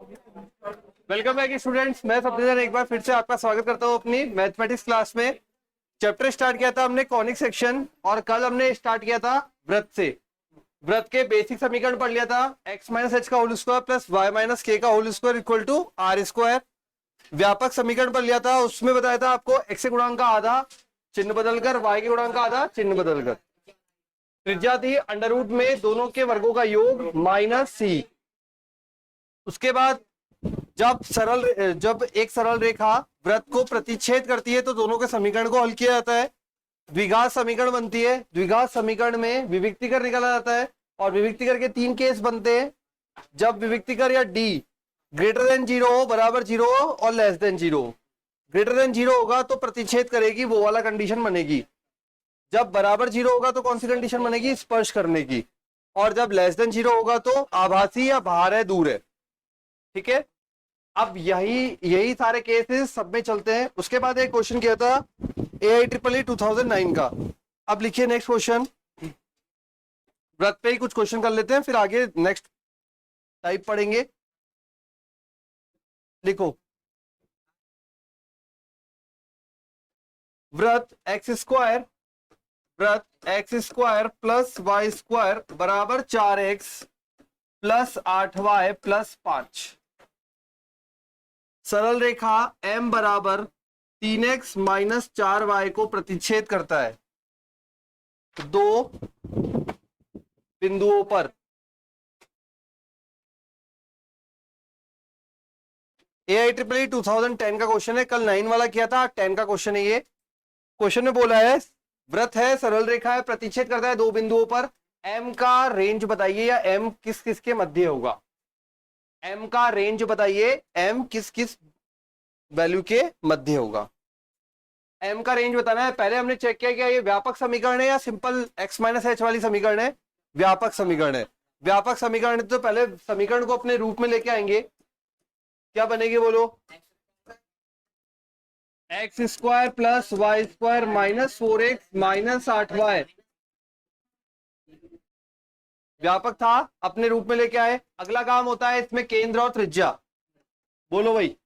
Welcome back students. मैं subject एक बार फिर से आपका स्वागत करता हूँ अपनी मैथमेटिक्स क्लास में। चैप्टर स्टार्ट किया था हमने कॉनिक सेक्शन और कल हमने स्टार्ट किया था वृत्त से। वृत्त के बेसिक समीकरण पढ़ लिया था, x माइनस एच का whole square plus y minus k का whole square equal to r square. व्यापक समीकरण पढ़ लिया था, उसमें बताया था आपको x के गुणांक का आधा चिन्ह बदलकर, y के गुणांक का आधा चिन्ह बदलकर। त्रिज्या थी अंडर रूट में दोनों के वर्गों का योग माइनस सी। उसके बाद जब एक सरल रेखा वृत्त को प्रतिच्छेद करती है तो दोनों के समीकरण को हल किया जाता है, द्विघात समीकरण बनती है। द्विघात समीकरण में विविक्तिकर निकाला जाता है और विविक्तिकर के तीन केस बनते हैं। जब विविक्तिकर या डी ग्रेटर देन जीरो हो, बराबर जीरो हो और less than zero. Greater than zero होगा तो प्रतिच्छेद करेगी, वो वाला कंडीशन बनेगी। जब बराबर जीरो होगा तो कौन सी कंडीशन बनेगी? स्पर्श करने की। और जब लेस देन जीरो होगा तो आभासी या बाहर है, दूर है। ठीक है, अब यही सारे केसेस सब में चलते हैं। उसके बाद एक क्वेश्चन किया था AIEEE 2009 का। अब लिखिए नेक्स्ट क्वेश्चन। वृत्त पे ही कुछ क्वेश्चन कर लेते हैं, फिर आगे नेक्स्ट टाइप पढ़ेंगे। लिखो, वृत्त x square plus y square बराबर 4x प्लस 8y प्लस 5। सरल रेखा m बराबर 3x माइनस 4y को प्रतिच्छेद करता है दो बिंदुओं पर। AIEEE 2010 का क्वेश्चन है, कल 9 वाला किया था, 10 का क्वेश्चन है ये। क्वेश्चन में बोला है वृत्त है, सरल रेखा है, प्रतिच्छेद करता है दो बिंदुओं पर। m का रेंज बताइए, या m किस किस के मध्य होगा। m का रेंज बताइए, m किस किस वैल्यू के मध्य होगा। m का रेंज बताना है। पहले हमने चेक किया ये व्यापक समीकरण है या सिंपल x माइनस एच वाली समीकरण है। व्यापक समीकरण है। व्यापक समीकरण तो पहले समीकरण को अपने रूप में लेके आएंगे। क्या बनेगी बोलो? X square plus y square minus 4x minus 8y। व्यापक था, अपने रूप में लेके आए। अगला काम होता है इसमें केंद्र और त्रिज्या। बोलो भाई।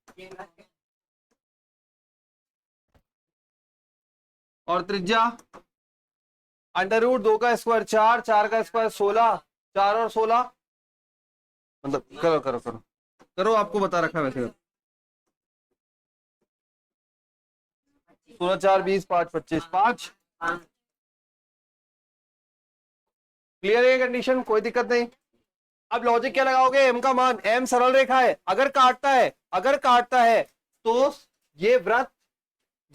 और त्रिज्या अंडर रूट 2 का स्क्वायर 4, 4 का स्क्वायर 16, 4 और 16 मतलब करो करो करो करो, आपको बता रखा है वैसे। 16 4 20 5 25 5। क्लियर है कंडीशन? कोई दिक्कत नहीं। अब लॉजिक क्या लगाओगे? m का मान, m सरल रेखा है, अगर काटता है तो ये वृत्त,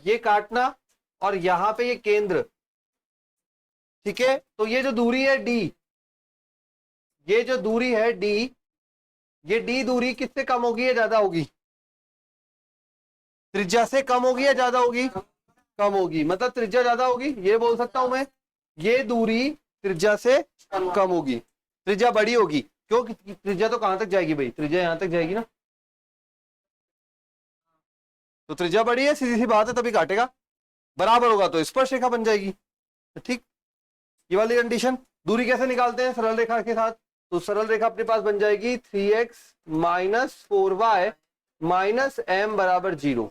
ये काटना और यहां पे ये केंद्र। ठीक है, तो ये जो दूरी है d, ये जो दूरी है d, ये d दूरी किससे कम होगी या ज्यादा होगी? त्रिज्या से कम होगी या ज्यादा होगी? कम होगी, मतलब त्रिज्या ज्यादा होगी, ये बोल सकता हूं मैं। ये दूरी त्रिज्या से कम होगी, त्रिज्या बड़ी होगी। क्यों? त्रिज्या तो कहां तक जाएगी भाई? त्रिज्या यहां तक जाएगी ना, तो त्रिज्या बड़ी है, सीधी सी बात है, तभी काटेगा। बराबर होगा तो स्पर्श रेखा बन जाएगी। तो ठीक, ये वाली कंडीशन। दूरी कैसे निकालते हैं सरल रेखा के साथ? तो सरल रेखा अपने पास बन जाएगी 3x minus 4y minus m बराबर 0।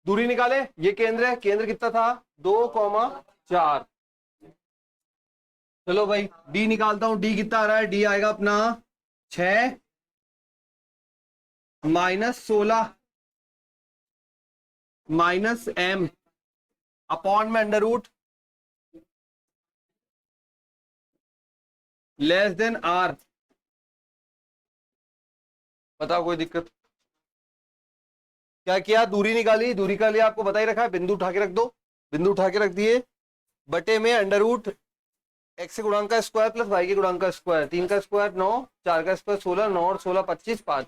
दूरी निकाले, ये केंद्र है, केंद्र कितना था? 2,4। चलो भाई d निकालता हूं, d कितना आ रहा है? d आएगा अपना 6 माइनस 16 माइनस m अपॉन में under root less than r। बताओ कोई दिक्कत? क्या किया? दूरी निकाली, दूरी का लिए आपको बता ही रखा है, बिंदु उठा के रख दो। बिंदु उठा के रख दिए, बटे में अंडर रूट एक्स के गुणांक का स्क्वायर प्लस वाई के गुणांक का स्क्वायर। 3 का स्क्वायर 9, 4 का स्क्वायर 16, 9 और 16 25 5।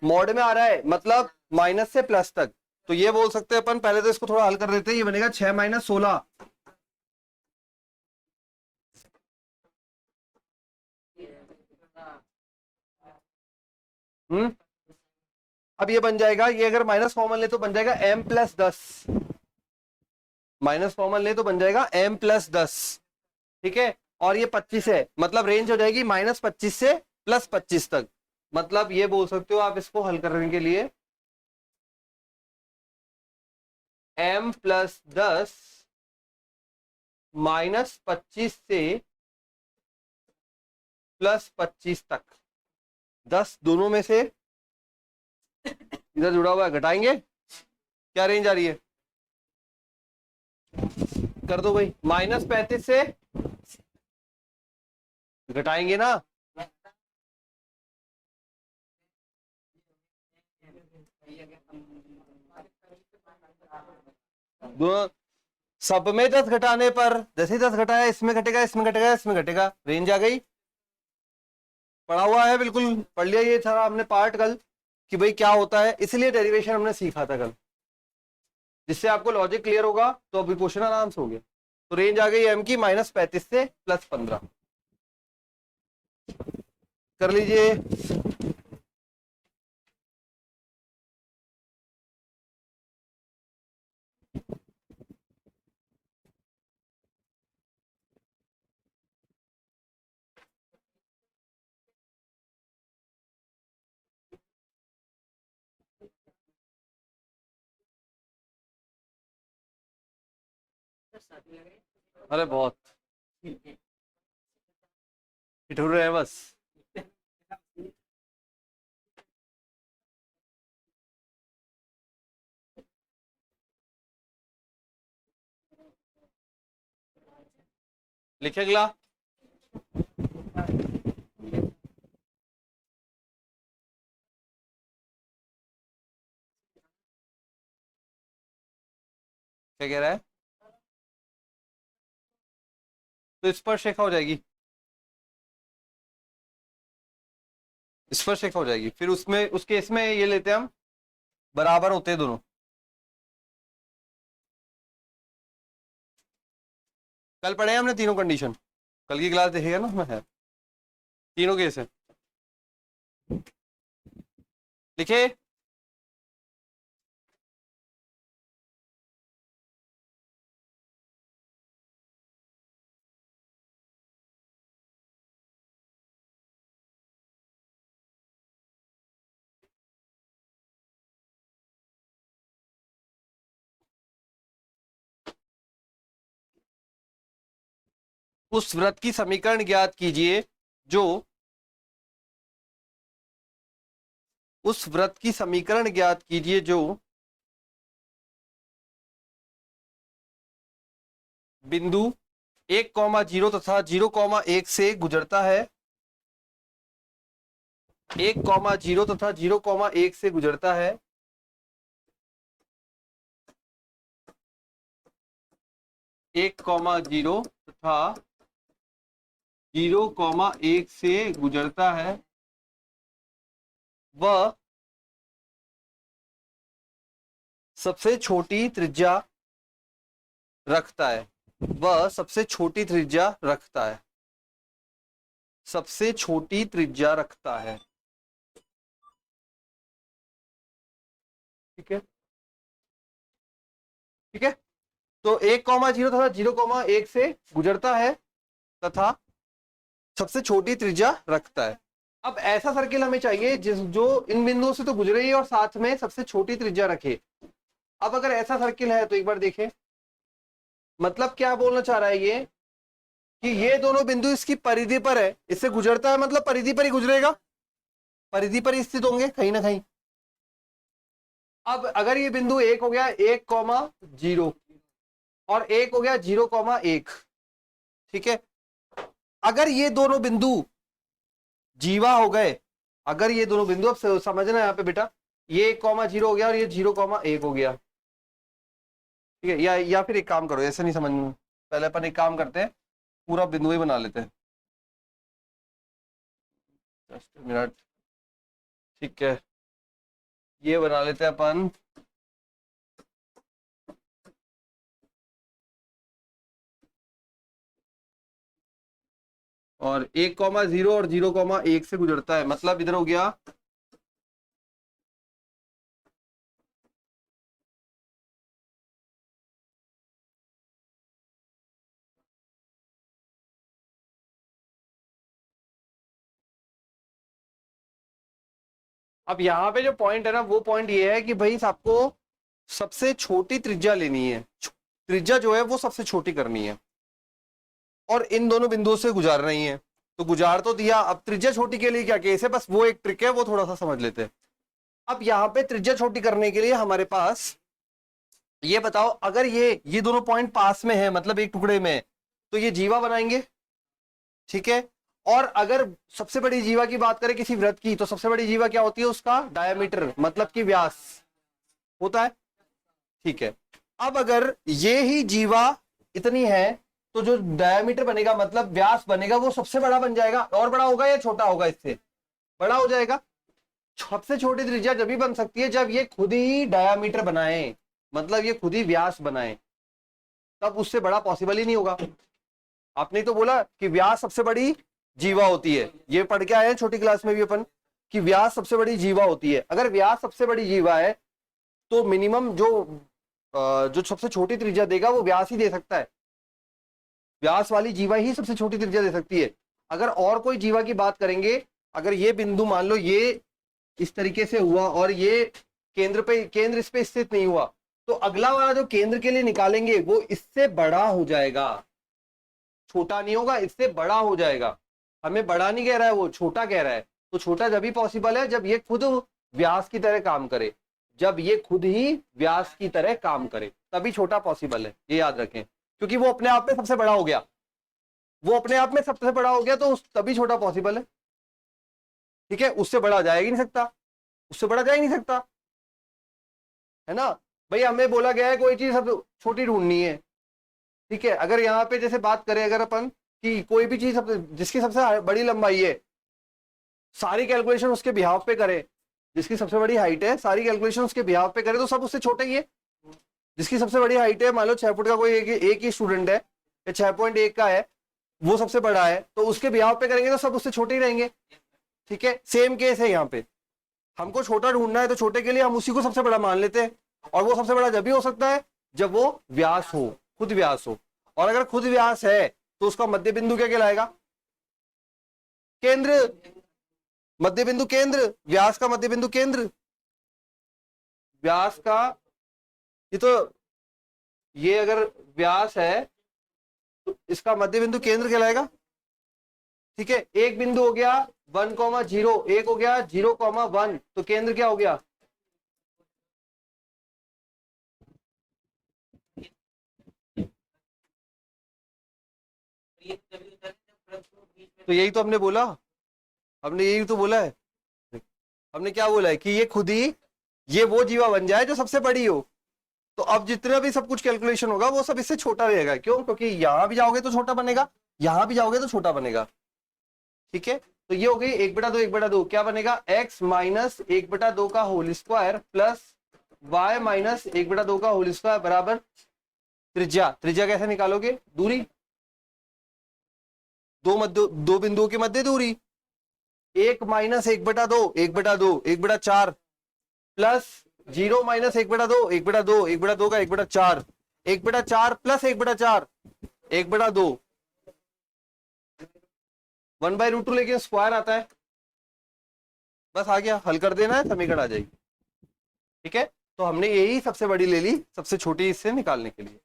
मॉड में आ रहा है, मतलब माइनस से प्लस तक। तो ये बोल सकते हैं अपन, पहले तो इसको थोड़ा हल कर देते हैं। ये बनेगा 6 माइनस 16। अब ये बन जाएगा, ये अगर माइनस कॉमन ले तो बन जाएगा m प्लस 10। माइनस कॉमन ले तो बन जाएगा m प्लस 10। ठीक है, और ये 25 है, मतलब रेंज हो जाएगी -25 से +25 तक। मतलब ये बोल सकते हो आप इसको हल करने के लिए m + 10 -25 से +25 तक। 10 दोनों में से इधर जुड़ा हुआ है, घटाएंगे, क्या रेंज आ रही है, कर दो भाई। -35 से घटाएंगे ना, दोनों सब में 10 घटाने पर, जैसे ही 10 घटाया इसमें घटेगा, इसमें घटेगा, इसमें घटेगा, रेंज आ गई। पढ़ा हुआ है, बिल्कुल पढ़ लिया ये सारा हमने पार्ट कल कि भाई क्या होता है, इसलिए डेरिवेशन हमने सीखा था कल, जिससे आपको लॉजिक क्लियर होगा तो अभी क्वेश्चन आराम से हो गया। तो रेंज आ गई एम की -35 से +15। कर लीजिए। अरे बहुत ठिठुर रहे हैं बस। लिखे अगला। क्या कह रहा है, तो स्पर्श रेखा हो जाएगी, स्पर्श रेखा हो जाएगी, फिर उसमें उस केस में ये लेते हैं हम, बराबर होते हैं दोनों। कल पढ़े हमने तीनों कंडीशन, कल की क्लास देखेगा ना उसमें है तीनों केस है। लिखे। उस व्रत की समीकरण ज्ञात कीजिए जो, उस व्रत की समीकरण ज्ञात कीजिए जो बिंदु 1,0 तथा 0,1 से गुजरता है, 1,0 तथा 0,1 से गुजरता है, 1,0 तथा 0,1 से गुजरता है, वह सबसे छोटी त्रिज्या रखता है, वह सबसे छोटी त्रिज्या रखता है, सबसे छोटी त्रिज्या रखता है। ठीक है, ठीक है। तो 1,0 तथा 0,1 से गुजरता है तथा सबसे छोटी त्रिज्या रखता है। अब ऐसा सर्किल हमें चाहिए जिस जो इन बिंदुओं से तो गुजरे ही और साथ में सबसे छोटी त्रिज्या रखे। अब अगर ऐसा सर्किल है तो एक बार देखें, मतलब क्या बोलना चाह रहा है ये कि ये दोनों बिंदु इसकी परिधि पर है, इससे गुजरता है मतलब परिधि पर ही गुजरेगा, परिधि पर ही स्थित होंगे कहीं ना कहीं। अब अगर ये बिंदु एक हो गया 1,0 और एक हो गया 0,1, ठीक है, अगर ये दोनों बिंदु जीवा हो गए, अगर ये दोनों बिंदु, अब समझना यहाँ पे बेटा, ये 1,0 हो गया और ये 0,1 हो गया, ठीक है, या फिर एक काम करो, ऐसे नहीं समझ में, पहले अपन एक काम करते हैं, पूरा बिंदु ही बना लेते हैं, जस्ट मिनट, ठीक है, ये बना लेते हैं अपन, और 1,0 और 0,1 से गुजरता है, मतलब इधर हो गया अब यहाँ पे जो पॉइंट है ना, वो पॉइंट ये है कि भाई आपको सबसे छोटी त्रिज्या लेनी है, त्रिज्या जो है वो सबसे छोटी करनी है, और इन दोनों बिंदुओं से गुजार रही है। तो गुजार तो दिया, अब त्रिज्या छोटी के लिए क्या केस है, बस वो एक ट्रिक है, वो थोड़ा सा समझ लेते हैं। अब यहाँ पे त्रिज्या छोटी करने के लिए हमारे पास, ये बताओ, अगर ये दोनों पॉइंट पास में है, मतलब एक टुकड़े में, तो ये जीवा बनाएंगे, ठीक है। और अगर सबसे बड़ी जीवा की बात करें किसी वृत्त की, तो सबसे बड़ी जीवा क्या होती है, उसका डायमीटर, मतलब कि व्यास होता है, ठीक है। अब अगर ये ही जीवा इतनी है, तो जो डायमीटर बनेगा, मतलब व्यास बनेगा, वो सबसे बड़ा बन जाएगा। और बड़ा होगा या छोटा होगा, इससे बड़ा हो जाएगा। सबसे छोटी त्रिज्या जब भी बन सकती है जब ये खुद ही डायमीटर बनाए, मतलब ये खुद ही व्यास बनाए, तब उससे बड़ा पॉसिबल ही नहीं होगा। आपने तो बोला कि व्यास सबसे बड़ी जीवा होती है, ये पढ़ के आए हैं छोटी क्लास में भी अपन, कि व्यास सबसे बड़ी जीवा होती है। अगर व्यास सबसे बड़ी जीवा है, तो मिनिमम जो सबसे छोटी त्रिज्या देगा वो व्यास ही दे सकता है, व्यास वाली जीवा ही सबसे छोटी त्रिज्या दे सकती है। अगर और कोई जीवा की बात करेंगे, अगर ये बिंदु मान लो ये इस तरीके से हुआ और ये केंद्र इस पे स्थित नहीं हुआ, तो अगला वाला जो केंद्र के लिए निकालेंगे वो इससे बड़ा हो जाएगा, छोटा नहीं होगा, इससे बड़ा हो जाएगा। हमें बड़ा नहीं कह रहा है, वो छोटा कह रहा है। तो छोटा जब भी पॉसिबल है जब ये खुद व्यास की तरह काम करे, जब ये खुद ही व्यास की तरह काम करे, तभी छोटा पॉसिबल है, ये याद रखें। क्योंकि वो अपने आप में सबसे बड़ा हो गया, वो अपने आप में सबसे बड़ा हो गया, तो तभी छोटा पॉसिबल है, ठीक है। उससे बड़ा जा ही नहीं सकता, उससे बड़ा जा ही नहीं सकता, है ना। भाई हमें बोला गया है कोई चीज सबसे छोटी ढूंढनी है, ठीक है। अगर यहाँ पे जैसे बात करें अगर अपन कि कोई भी चीज जिसकी सबसे बड़ी लंबाई है, सारी कैलकुलेशन उसके बिहाव पे करे, जिसकी सबसे बड़ी हाइट है सारी कैलकुलेशन उसके बिहाव पे करे, तो सब उससे छोटा ही है। जिसकी सबसे बड़ी हाइट है, मान लो 6 फुट का कोई एक ही स्टूडेंट है, या 6.1 का है, वो सबसे बड़ा है, तो उसके बिहाव पे करेंगे तो सब उससे छोटे ही रहेंगे, ठीक है। सेम केस है यहाँ पे, हमको छोटा ढूंढना है, तो छोटे के लिए हम उसी को सबसे बड़ा मान लेते हैं, और वो सबसे बड़ा जब भी हो सकता है जब वो व्यास हो, खुद व्यास हो। और अगर खुद व्यास है तो उसका मध्य बिंदु क्या कहलाएगा, केंद्र, मध्य बिंदु केंद्र, व्यास का मध्य बिंदु केंद्र, व्यास का, ये तो, ये अगर व्यास है तो इसका मध्य बिंदु केंद्र कहलाएगा, ठीक है। एक बिंदु हो गया 1,0, एक हो गया 0,1, तो केंद्र क्या हो गया, तो यही तो हमने बोला, हमने यही तो बोला है, हमने क्या बोला है कि ये खुद ही ये वो जीवा बन जाए जो सबसे बड़ी हो। तो अब जितना भी सब कुछ कैलकुलेशन होगा वो सब इससे छोटा रहेगा, क्यों, क्योंकि यहां भी जाओगे तो छोटा बनेगा, यहां भी जाओगे तो छोटा बनेगा, ठीक है। तो ये हो गई 1/2, 1/2 क्या बनेगा, x माइनस 1/2 का whole square plus y minus 1/2 का होल स्क्वायर बराबर त्रिज्या। त्रिज्या कैसे निकालोगे, दूरी, दो बिंदुओं के मध्य दूरी, 1 माइनस 1/2, 1/2, 1/4 प्लस 0 माइनस 1/2, 1/2, 1/2 का 1/4, 1/4 प्लस 1/4, 1/2, 1/√2, लेकिन स्क्वायर आता है, बस आ गया, हल कर देना है, समीकरण आ जाएगी, ठीक है। तो हमने यही सबसे बड़ी ले ली सबसे छोटी इससे निकालने के लिए।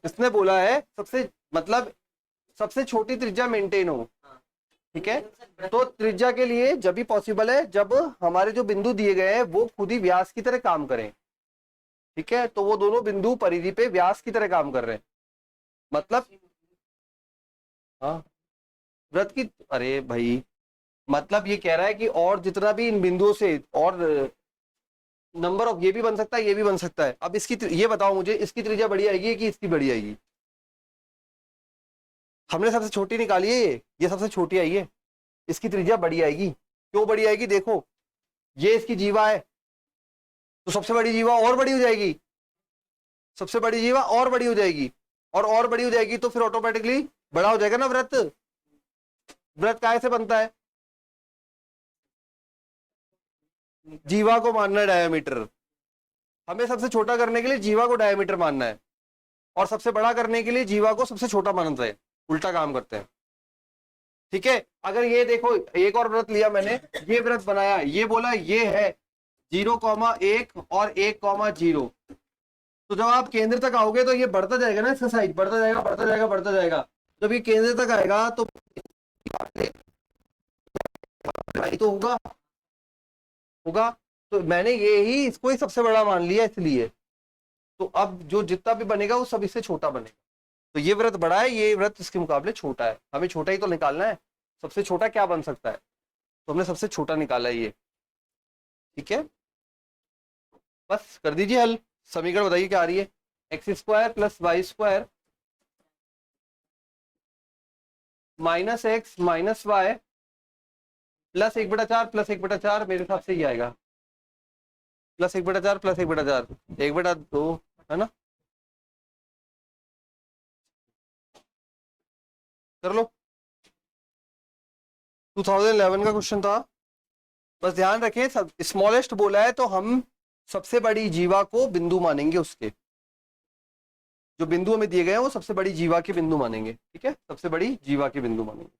इसने बोला है सबसे, मतलब सबसे छोटी त्रिज्या मेंटेन हो, ठीक है। तो त्रिज्या के लिए जब भी पॉसिबल है जब हमारे जो बिंदु दिए गए हैं वो खुद ही व्यास की तरह काम करें, ठीक है। तो वो दोनों बिंदु परिधि पे व्यास की तरह काम कर रहे हैं, मतलब, हाँ, वृत्त की, अरे भाई, मतलब ये कह रहा है कि और जितना भी इन बिंदुओं से, और नंबर ऑफ, ये भी बन सकता है, ये भी बन सकता है। अब इसकी ये बताओ मुझे, इसकी त्रिज्या बड़ी आएगी कि इसकी बड़ी आएगी, हमने सबसे छोटी निकाली है, ये सबसे छोटी आई है, इसकी त्रिज्या बड़ी आएगी। क्यों बड़ी आएगी, देखो, ये इसकी जीवा है, तो सबसे बड़ी जीवा और बड़ी हो जाएगी, सबसे बड़ी जीवा और बड़ी हो जाएगी, और बड़ी हो जाएगी, तो फिर ऑटोमेटिकली बड़ा हो जाएगा ना वृत्त। वृत्त काय से बनता है, जीवा को मानना है डायमीटर, हमें सबसे छोटा करने के लिए जीवा को डायमीटर मानना है, और सबसे बड़ा करने के लिए जीवा को सबसे छोटा मानना है, उल्टा काम करते हैं। ठीक है, अगर ये देखो एक और व्रत लिया मैंने, ये व्रत बनाया, ये बोला ये है 0,1 और 1,0, तो जब आप केंद्र तक आओगे तो ये बढ़ता जाएगा ना, इसका साइज बढ़ता जाएगा बढ़ता जाएगा बढ़ता जाएगा। जब ये केंद्र तक आएगा तो तो होगा होगा। तो मैंने ये ही इसको ही सबसे बड़ा मान लिया इसलिए। तो अब जो जितना भी बनेगा वो सब इससे छोटा बनेगा। तो ये व्रत बड़ा है, ये व्रत इसके मुकाबले छोटा है, हमें छोटा ही तो निकालना है। सबसे छोटा क्या बन सकता है, तो हमने सबसे छोटा निकाला है ये। ठीक है, बस कर दीजिए हल। समीकरण बताइए क्या आ रही है। x² + y² -x - y +1/4 +1/4, मेरे हिसाब से ये आएगा +1/4 +1/4 1/2, है ना। कर लो, 2011 का क्वेश्चन था। बस ध्यान रखें, सब स्मॉलेस्ट बोला है तो हम सबसे बड़ी जीवा को बिंदु मानेंगे, उसके जो बिंदु हमें दिए गए हैं वो सबसे बड़ी जीवा के बिंदु मानेंगे। ठीक है, सबसे बड़ी जीवा के बिंदु मानेंगे।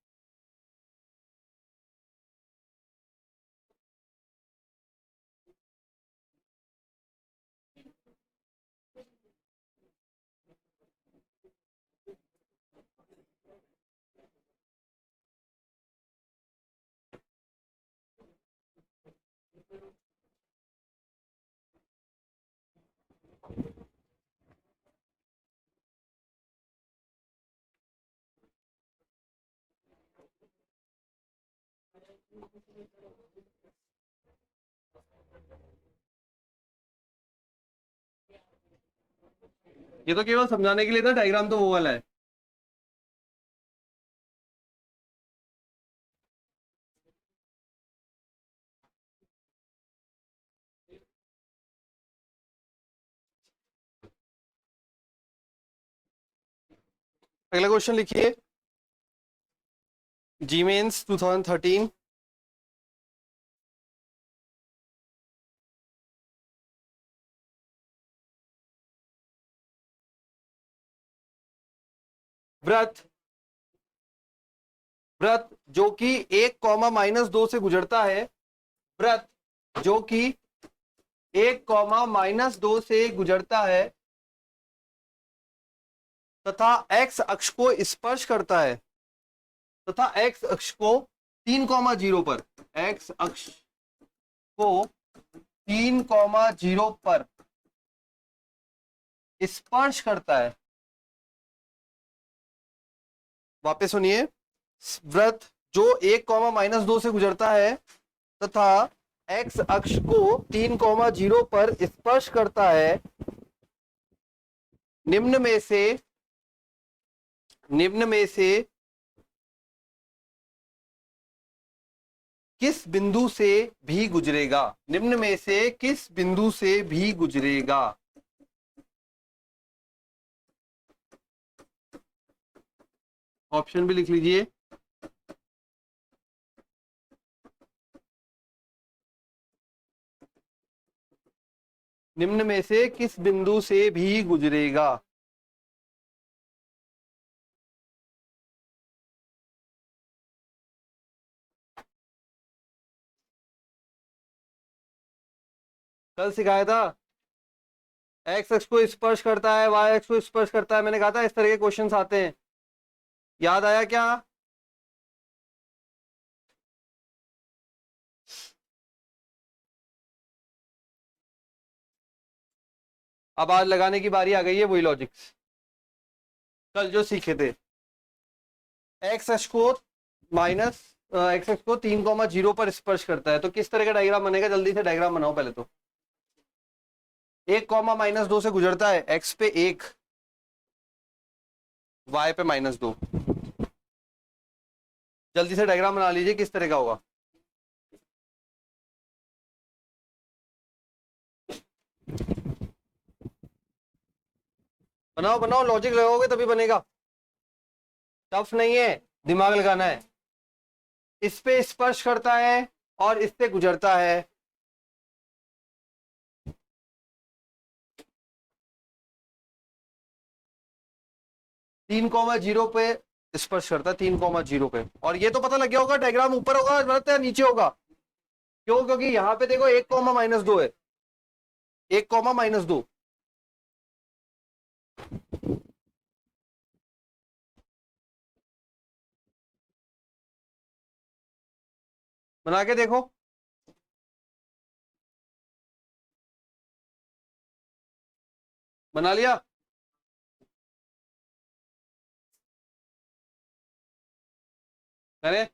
ये तो केवल समझाने के लिए था, डायग्राम तो वो वाला है। अगला क्वेश्चन लिखिए, जी मेंस 2013। व्रत व्रत जो कि 1, -2 से गुजरता है, व्रत जो कि 1, -2 से गुजरता है तथा एक्स अक्ष को स्पर्श करता है, तथा एक्स अक्ष को 3,0 पर, एक्स अक्ष को 3,0 पर स्पर्श करता है। वापस सुनिए, व्रत जो 1, -2 से गुजरता है तथा एक्स अक्ष को 3,0 पर स्पर्श करता है, निम्न में से किस बिंदु से भी गुजरेगा, निम्न में से किस बिंदु से भी गुजरेगा। ऑप्शन भी लिख लीजिए। निम्न में से किस बिंदु से भी गुजरेगा। कल सिखाया था, एक्स अक्ष को स्पर्श करता है, वाई अक्ष को स्पर्श करता है, मैंने कहा था इस तरह के क्वेश्चंस आते हैं। याद आया क्या। अब आज लगाने की बारी आ गई है वही लॉजिक्स कल जो सीखे थे। एक्स अक्ष को माइनस एक्स अक्ष को 3,0 पर स्पर्श करता है, तो किस तरह का डायग्राम बनेगा, जल्दी से डायग्राम बनाओ पहले तो। 1, -2 से गुजरता है, एक्स पे 1, वाई पे -2। जल्दी से डायग्राम बना लीजिए किस तरह का होगा। बनाओ बनाओ, लॉजिक लगाओगे तभी बनेगा, टफ नहीं है, दिमाग लगाना है। इस पे स्पर्श करता है और इससे गुजरता है, तीन कॉमा जीरो पे स्पर्श करता है 3,0 पे। और ये तो पता लग गया होगा डायग्राम ऊपर होगा मतलब या नीचे होगा। क्यों? क्योंकि यहाँ पे देखो 1,-2 है, 1,-2। बना के देखो। बना लिया? करें?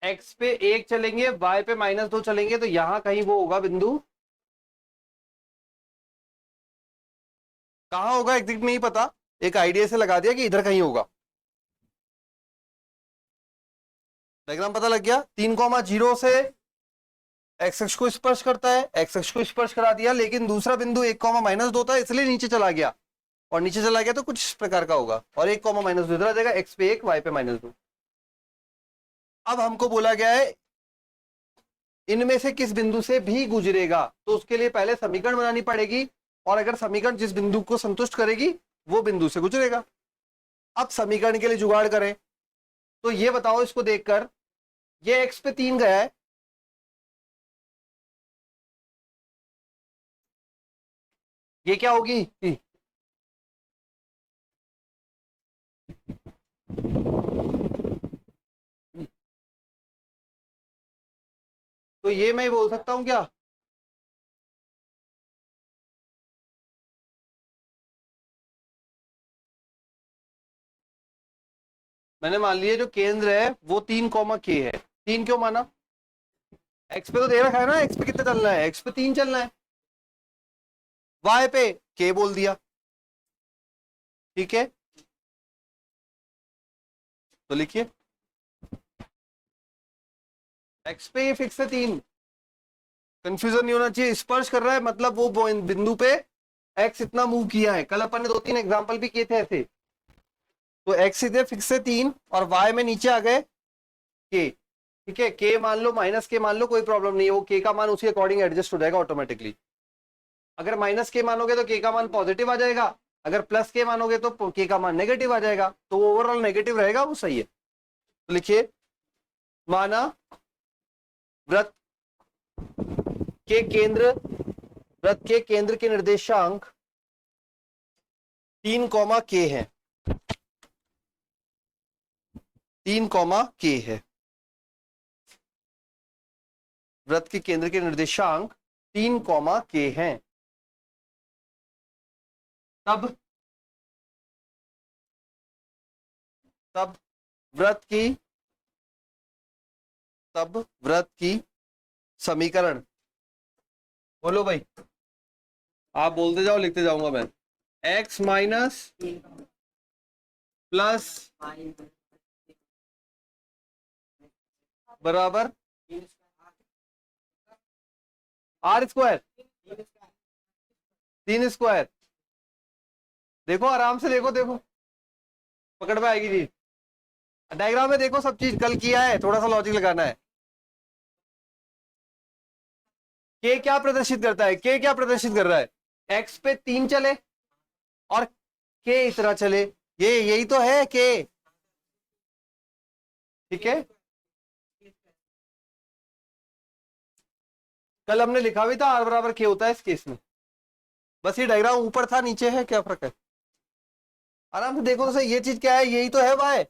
एक्स पे 1 चलेंगे, वाई पे -2 चलेंगे, तो यहां कहीं वो होगा बिंदु। कहां होगा एग्जैक्ट नहीं पता, एक आइडिया से लगा दिया कि इधर कहीं होगा। डायग्राम पता लग गया। 3,0 से एक्स एक्स को स्पर्श करता है, एक्स एक्स को स्पर्श करा दिया, लेकिन दूसरा बिंदु 1,-2 था इसलिए नीचे चला गया। और नीचे चला गया तो कुछ इस प्रकार का होगा। और 1,-2 इधर आ जाएगा, एक्स पे 1, वाई पे -2। अब हमको बोला गया है इनमें से किस बिंदु से भी गुजरेगा, तो उसके लिए पहले समीकरण बनानी पड़ेगी। और अगर समीकरण जिस बिंदु को संतुष्ट करेगी वो बिंदु से गुजरेगा। अब समीकरण के लिए जुगाड़ करें, तो ये बताओ इसको देखकर, ये एक्स पे 3 गया है, ये क्या होगी? तो ये मैं बोल सकता हूं क्या? मैंने मान लिया जो केंद्र है वो 3, है। 3 क्यों माना? एक्स पे तो दे रखा है ना, एक्स पे कितना चलना है, एक्स पे 3 चलना है। वाई पे के बोल दिया, ठीक है। तो लिखिए एक्स पे ये फिक्स है 3, कंफ्यूजन नहीं होना चाहिए। स्पर्श कर रहा है मतलब वो बिंदु पे एक्स इतना मूव किया है। कल अपन ने 2-3 एग्जांपल भी किए थे ऐसे। तो एक्स इधर फिक्स है 3 और वाई में नीचे आ गए के, ठीक है। के मान लो, माइनस के मान लो, कोई प्रॉब्लम नहीं है, वो के का मान उसी अकॉर्डिंग एडजस्ट हो जाएगा ऑटोमेटिकली। अगर माइनस के मानोगे तो के का मान पॉजिटिव आ जाएगा, अगर प्लस के मानोगे तो के का मान नेगेटिव आ जाएगा, तो ओवरऑल नेगेटिव रहेगा, वो सही है। तो लिखिए माना वृत्त के केंद्र, वृत्त के केंद्र के निर्देशांक 3, है, 3, है। वृत्त के केंद्र के निर्देशांक 3, हैं। तब तब वृत्त की तब वृत्त की समीकरण, बोलो भाई, आप बोलते जाओ लिखते जाऊंगा मैं। एक्स माइनस प्लस बराबर आर स्क्वायर, 3 स्क्वायर। देखो आराम से देखो, देखो पकड़ में आएगी जी। डायग्राम में देखो, सब चीज कल किया है, थोड़ा सा लॉजिक लगाना है। के क्या प्रदर्शित करता है, के क्या प्रदर्शित कर रहा है? एक्स पे 3 चले और के इतना चले, ये यही तो है के, ठीक है। कल हमने लिखा भी था आर बराबर के होता है इस केस में। बस ये डायग्राम ऊपर था, नीचे है, क्या फर्क है? आराम से देखो तो सही, ये चीज क्या है, यही तो है वाई।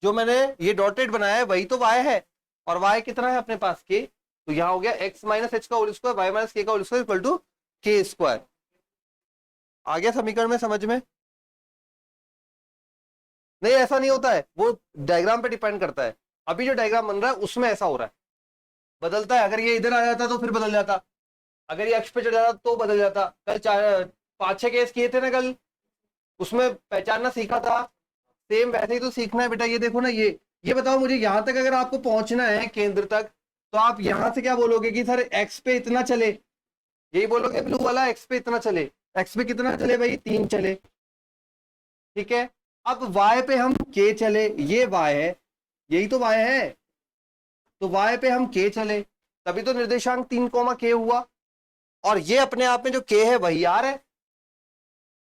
जो मैंने ये डॉटेड बनाया है वही तो वाई है। और वाई कितना है अपने पास? के। तो यहां हो गया एक्स माइनस एच का whole square, Y minus k का होल स्क्वायर इक्वल टू के स्क्वायर। आ गया समीकरण में समझ में? नहीं ऐसा नहीं होता है, वो डायग्राम पे डिपेंड करता है। अभी जो डायग्राम बन रहा है उसमें ऐसा हो रहा है, बदलता है। अगर ये इधर आ जाता तो फिर बदल जाता। अगर ये अक्ष पे चढ़ जाता तो बदल जाता। कल 5-6 केस किए थे ना कल, उसमें पहचानना सीखा था। सेम वैसे ही तो सीखना है बेटा। ये देखो ना, ये बताओ मुझे, यहां तक अगर आपको पहुंचना है केंद्र तक, तो आप यहां से क्या बोलोगे कि सर एक्स पे इतना चले, यही बोलोगे ब्लू वाला, एक्स पे इतना चले। एक्स पे कितना चले भाई? 3 चले, ठीक है। अब वाई पे हम के चले, ये वाई है, यही तो वाई है, तो वाई पे हम के चले, तभी तो निर्देशांक 3, के हुआ। और ये अपने आप में जो के है वही आर है,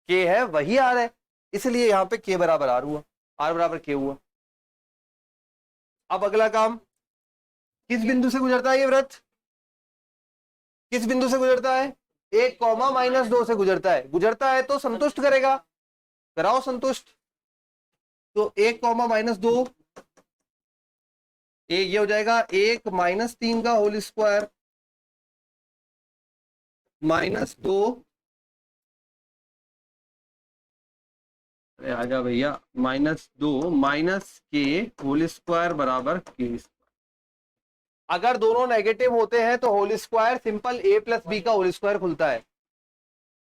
के है वही आर है, इसलिए यहां पे के बराबर आर हुआ, आर बराबर के हुआ। अब अगला काम, किस बिंदु से गुजरता है ये वृत्त? किस बिंदु से गुजरता है? 1, -2 से गुजरता है। गुजरता है तो संतुष्ट करेगा, कराओ संतुष्ट। तो 1, -2, एक ये हो जाएगा 1 - 3 का होल स्क्वायर -2, अरे आजा भैया, -2 माइनस के होल स्क्वायर बराबर के। अगर दोनों नेगेटिव होते हैं तो होल स्क्वायर सिंपल a+b का होल स्क्वायर खुलता है।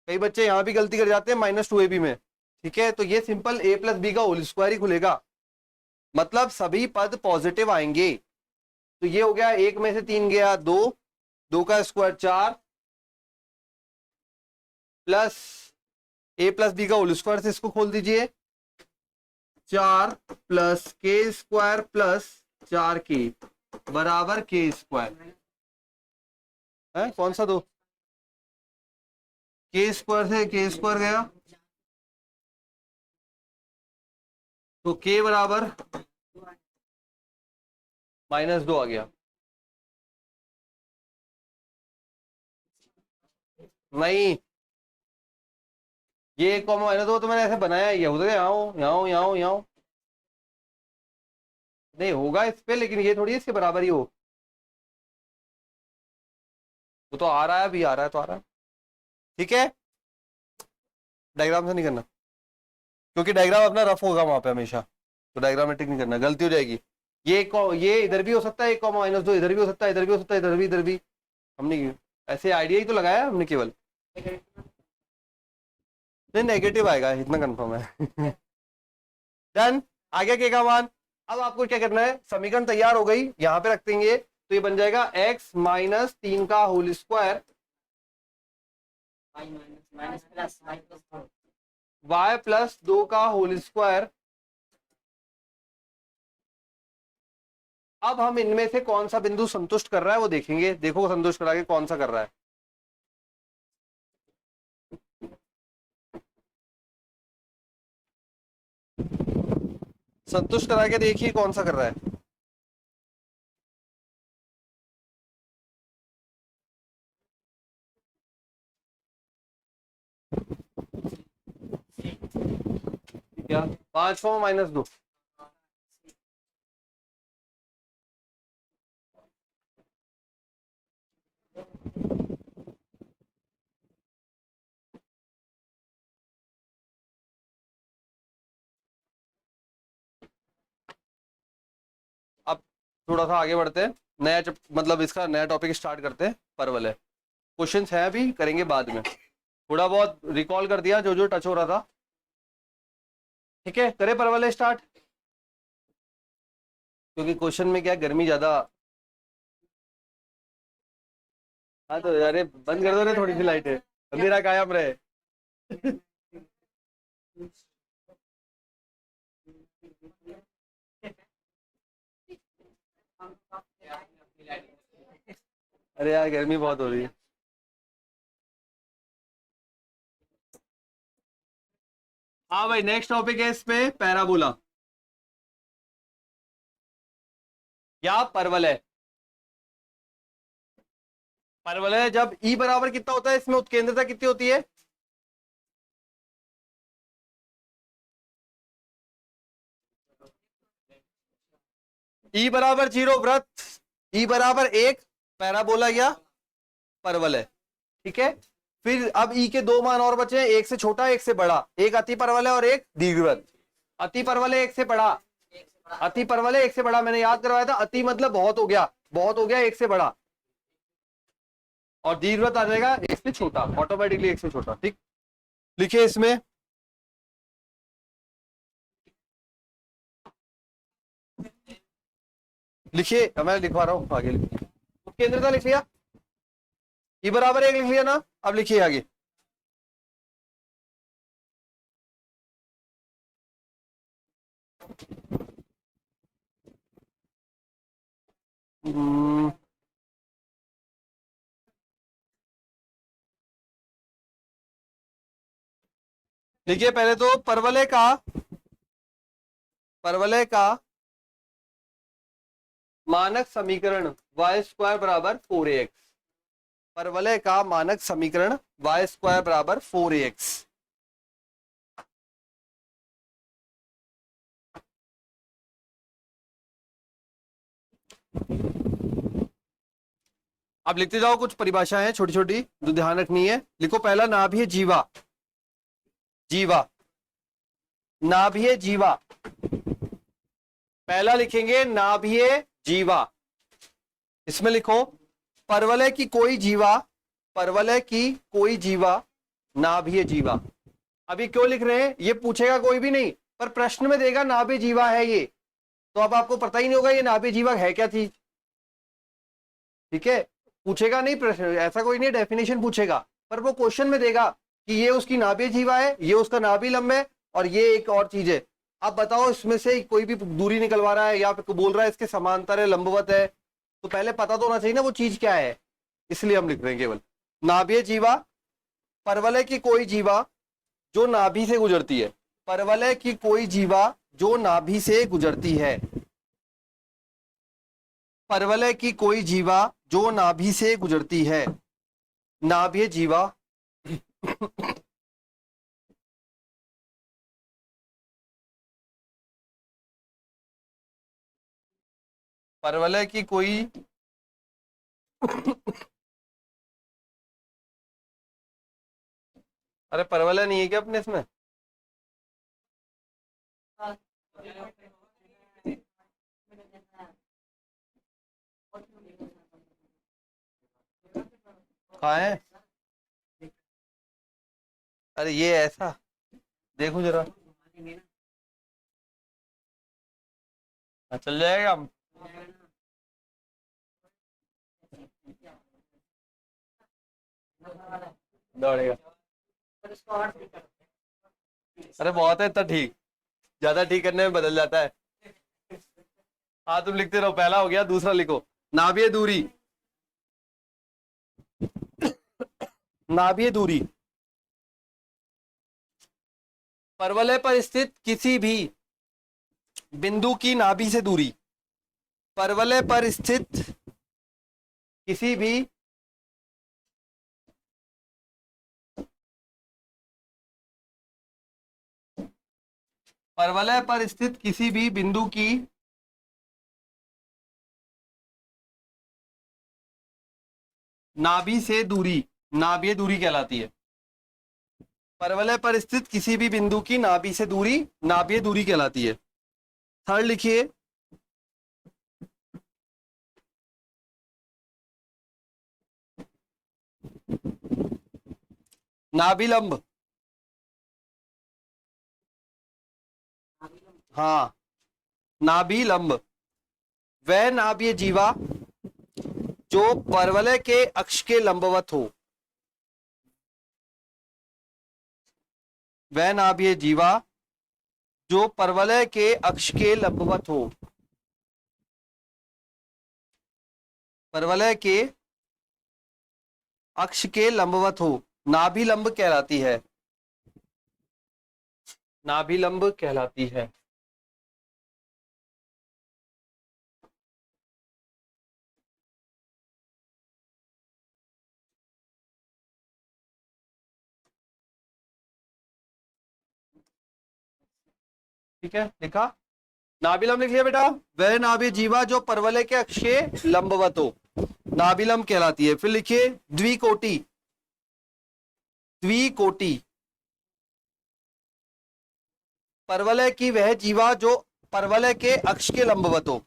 कई बच्चे यहां भी गलती कर जाते हैं -2ab में, ठीक है। तो ये सिंपल a+b का होल स्क्वायर ही खुलेगा, मतलब सभी पद पॉजिटिव आएंगे। तो ये हो गया, 1 में से 3 गया 2, 2 का स्क्वायर 4 प्लस a+b का होल स्क्वायर से इसको खोल दीजिए, 4 प्लस के स्क्वायर प्लस 4k बराबर के स्क्वायर है। कौन सा दो? के स्क्वायर से के स्क्वायर गया, तो के बराबर -2 आ गया। नहीं, ये 1, -2 तो मैंने ऐसे बनाया ही है, उधर यहाँ नहीं होगा इस पे, लेकिन ये थोड़ी इसके बराबर ही हो। वो तो आ रहा है, अभी आ रहा है तो आ रहा है, ठीक है। डायग्राम से नहीं करना, क्योंकि डायग्राम अपना रफ होगा वहां पे हमेशा, तो डायग्रामेटिक नहीं करना, गलती हो जाएगी। ये इधर भी हो सकता है, 1, -2 इधर भी हो सकता है, इधर भी हो सकता है, इधर भी। हमने ऐसे आइडिया ही तो लगाया हमने केवल। नहीं, नेगेटिव आएगा इतना कंफर्म है। डन, आगे के का मान। अब आपको क्या करना है, समीकरण तैयार हो गई, यहां पे रख देंगे, तो ये बन जाएगा x-3 का होल स्क्वायर y+2 का होल स्क्वायर। अब हम इनमें से कौन सा बिंदु संतुष्ट कर रहा है वो देखेंगे। देखो संतुष्ट करा के कौन सा कर रहा है। संतुष्ट करा के देखिए कौन सा कर रहा है। क्या 5, -2? अब थोड़ा सा आगे बढ़ते हैं, नया मतलब इसका नया टॉपिक स्टार्ट करते हैं। परवल है, क्वेश्चंस है अभी, करेंगे बाद में। थोड़ा बहुत रिकॉल कर दिया जो जो टच हो रहा था, ठीक है। करे परवल है स्टार्ट, क्योंकि क्वेश्चन में क्या, गर्मी ज्यादा। हाँ तो अरे बंद कर दो रे थोड़ी सी लाइटें, अंधेरा कायम रहे। अरे यार गर्मी बहुत हो रही है। हाँ भाई, नेक्स्ट टॉपिक है इसमें पैराबोला या परवल है। परवल है जब ई बराबर कितना होता है, इसमें उत्केंद्रता कितनी होती है? ई बराबर 0 वृत्त, ई बराबर 1 पैराबोला या परवल है, ठीक है। फिर अब ई के दो मान और बचे हैं, एक से छोटा एक से बड़ा, एक अति परवल है और एक दीर्घवृत्त। अति परवल है एक से बड़ा, अति परवल है एक से बड़ा, मैंने याद करवाया था। अति मतलब बहुत हो गया, बहुत हो गया, एक से बड़ा। और दीर्घवृत्त आ जाएगा एक से छोटा, ऑटोमेटिकली एक से छोटा। ठीक, लिखिए इसमें लिखिए, मैं लिखवा रहा हूं, आगे लिखिए। केंद्रता लिख लिया, ई बराबर एक लिख लिया ना, अब लिखिए आगे। देखिए पहले तो परवलय का मानक समीकरण y स्क्वायर बराबर 4ax। परवलय का मानक समीकरण y स्क्वायर बराबर 4ax। अब लिखते जाओ, कुछ परिभाषाएं छोटी छोटी जो ध्यान रखनी है। लिखो पहला, नाभिय जीवा, जीवा, नाभिय जीवा। पहला लिखेंगे नाभिय जीवा। इसमें लिखो परवलय की कोई जीवा, परवलय की कोई जीवा, नाभिय जीवा। अभी क्यों लिख रहे हैं ये पूछेगा कोई भी नहीं, पर प्रश्न में देगा नाभिय जीवा है ये, तो अब आपको पता ही नहीं होगा ये नाभिय जीवा है क्या चीज। ठीक है, पूछेगा नहीं प्रश्न, ऐसा कोई नहीं डेफिनेशन पूछेगा, पर वो क्वेश्चन में देगा कि ये उसकी नाभिय जीवा है, ये उसका नाभि लंब है, और ये एक और चीज है। अब बताओ इसमें से कोई भी दूरी निकलवा रहा है या फिर बोल रहा है इसके समांतर है, लंबवत है, तो पहले पता तो होना चाहिए ना वो चीज क्या है। इसलिए हम लिख रहे हैं केवल नाभिय जीवा, परवलय की कोई जीवा जो नाभि से गुजरती है, परवलय की कोई जीवा जो नाभि से गुजरती है, परवलय की कोई जीवा जो नाभि से गुजरती है, नाभिय जीवा। परवलय की कोई अरे परवलय नहीं है क्या अपने इसमें? कहाँ है? अरे ये ऐसा देखो जरा, चल जाएगा हम। दौड़ेगा, अरे बहुत है इतना ठीक, ज्यादा ठीक करने में बदल जाता है। हाँ तुम लिखते रहो, पहला हो गया, दूसरा लिखो नाभिय दूरी, नाभिय दूरी, परवलय पर स्थित किसी भी बिंदु की नाभि से दूरी, परवलय पर स्थित किसी भी परवलय पर स्थित किसी भी बिंदु की नाभि से दूरी नाभिय दूरी कहलाती है। परवलय पर स्थित किसी भी बिंदु की नाभि से दूरी नाभिय दूरी कहलाती है। थर्ड लिखिए, नाभिलंब। हाँ, नाभिलंब वह नाभिय जीवा जो परवलय के अक्ष के लंबवत हो, वह नाभिय जीवा जो परवलय के अक्ष के लंबवत हो, परवलय के अक्ष के लंबवत हो, नाभिलंब कहलाती है, नाभिलंब कहलाती है। ठीक है, लिखा नाभिलंब लिख लिया बेटा, वह नाभिय जीवा जो परवलय के अक्ष के लंबवत हो, नाभिलंब कहलाती है। फिर लिखिए द्विकोटि, द्विकोटि परवलय की वह जीवा जो परवलय के अक्ष के लंबवत हो,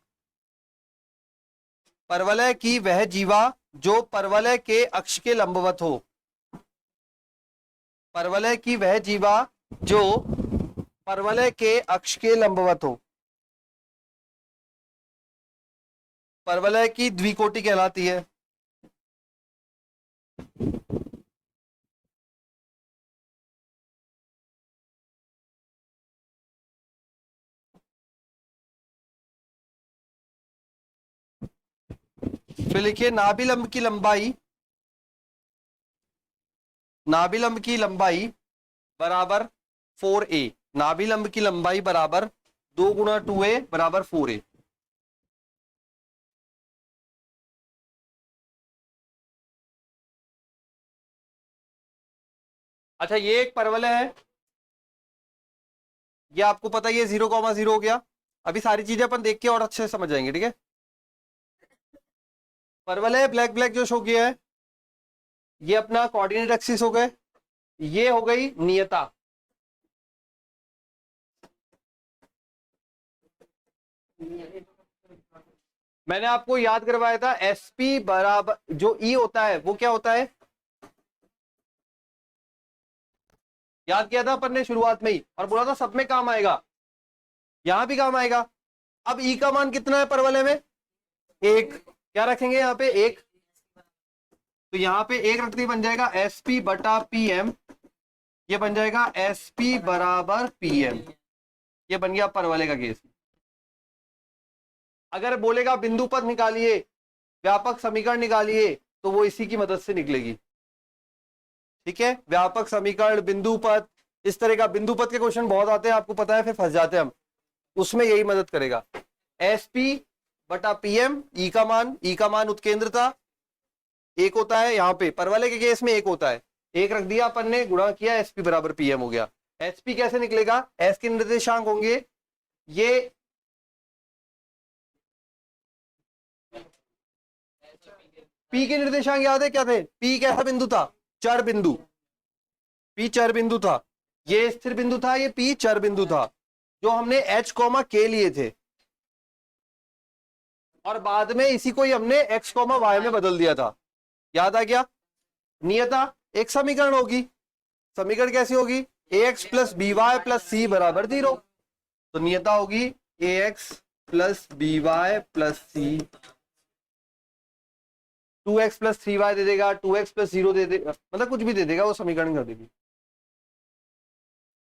परवलय की वह जीवा जो परवलय के अक्ष के लंबवत हो। परवलय की वह जीवा जो परवलय के अक्ष के लंबवत हो, परवलय की द्विकोटि कहलाती है। फिर लिखिए नाभिलंब की लंबाई, नाभिलंब की लंबाई बराबर 4a। नाभिलंब की लंबाई बराबर 2 गुणा 2a बराबर 4a। अच्छा ये एक परवलय है, ये आपको पता ही है 0,0 हो गया। अभी सारी चीजें अपन देख के और अच्छे से समझ जाएंगे, ठीक है। परवलय ब्लैक ब्लैक जो शो किया है, ये अपना कोऑर्डिनेट एक्सिस हो गए, ये हो गई नियता। मैंने आपको याद करवाया था एसपी बराबर जो ई होता है वो क्या होता है, याद किया था अपन ने शुरुआत में ही, और बोला था सब में काम आएगा, यहां भी काम आएगा। अब ई का मान कितना है परवलय में, एक। क्या रखेंगे यहाँ पे, एक। तो यहाँ पे एक रखते ही बन जाएगा एसपी बटा पीएम, ये बन जाएगा एसपी बराबर पीएम। ये बन गया परवलय का केस। अगर बोलेगा बिंदु पद निकालिए, व्यापक समीकरण निकालिए, तो वो इसी की मदद से निकलेगी, ठीक है। व्यापक समीकरण, बिंदु पद, इस तरह का बिंदु पद के क्वेश्चन बहुत आते हैं, आपको पता है, फिर फंस जाते हैं हम, उसमें यही मदद करेगा। एसपी बटा पीएम, ई का मान उत्केंद्रता एक होता है, यहाँ पे परवलय के केस में एक होता है, एक रख दिया अपन ने, गुणा किया, एसपी बराबर पीएम हो गया। एसपी कैसे निकलेगा, एस के निर्देशांक होंगे ये, पी के निर्देशांक याद है क्या थे, पी कैसा बिंदु था, चर बिंदु, पी चर बिंदु था, ये स्थिर बिंदु था, ये पी चर बिंदु था, जो हमने एच कॉमा के लिए थे, और बाद में इसी को ही हमने एक्स कॉमा वाई में बदल दिया था, याद आ गया। नियता एक समीकरण होगी, समीकरण कैसी होगी, a x plus b y plus c बराबर 0। तो नियता होगी a x plus b y plus c, 2x plus 3y दे देगा, 2x प्लस 0 दे देगा, मतलब कुछ भी दे देगा, वो समीकरण कर देगी।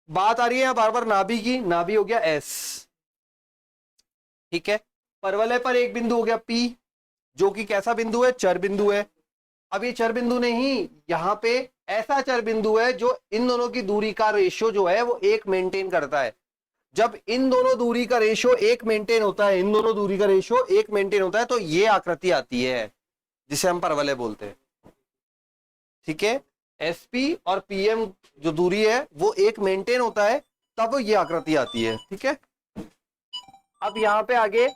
बात आ रही है बार बार नाभि की, नाभि हो गया S, ठीक है। परवलय पर एक बिंदु हो गया P, जो कि कैसा बिंदु है, चर बिंदु है। अब ये चर बिंदु नहीं, यहां पे ऐसा चर बिंदु है जो इन दोनों की दूरी का रेशियो जो है वो एक मेंटेन करता है। जब इन दोनों दूरी का रेशियो एक मेंटेन होता है, इन दोनों दूरी का रेशियो एक मेंटेन होता है, तो ये आकृति आती है जिसे हम परवलय बोलते हैं, ठीक है। एसपी और पीएम जो दूरी है वो एक मेंटेन होता है, तब ये आकृति आती है, ठीक है। अब यहां पे आगे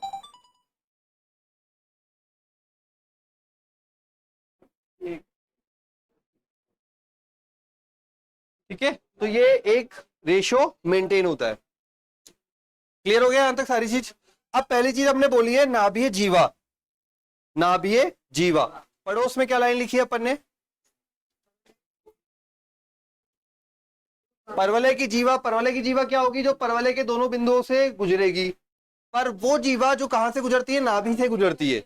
ठीक है, तो ये एक रेशियो मेंटेन होता है। क्लियर हो गया यहां तक सारी चीज। अब पहली चीज हमने बोली है नाभीय जीवा, नाभीय जीवा, पड़ोस में क्या लाइन लिखी है अपन ने, परवलय की जीवा। परवलय की जीवा क्या होगी, जो परवलय के दोनों बिंदुओं से गुजरेगी, पर वो जीवा जो कहां से गुजरती है, नाभि से गुजरती है,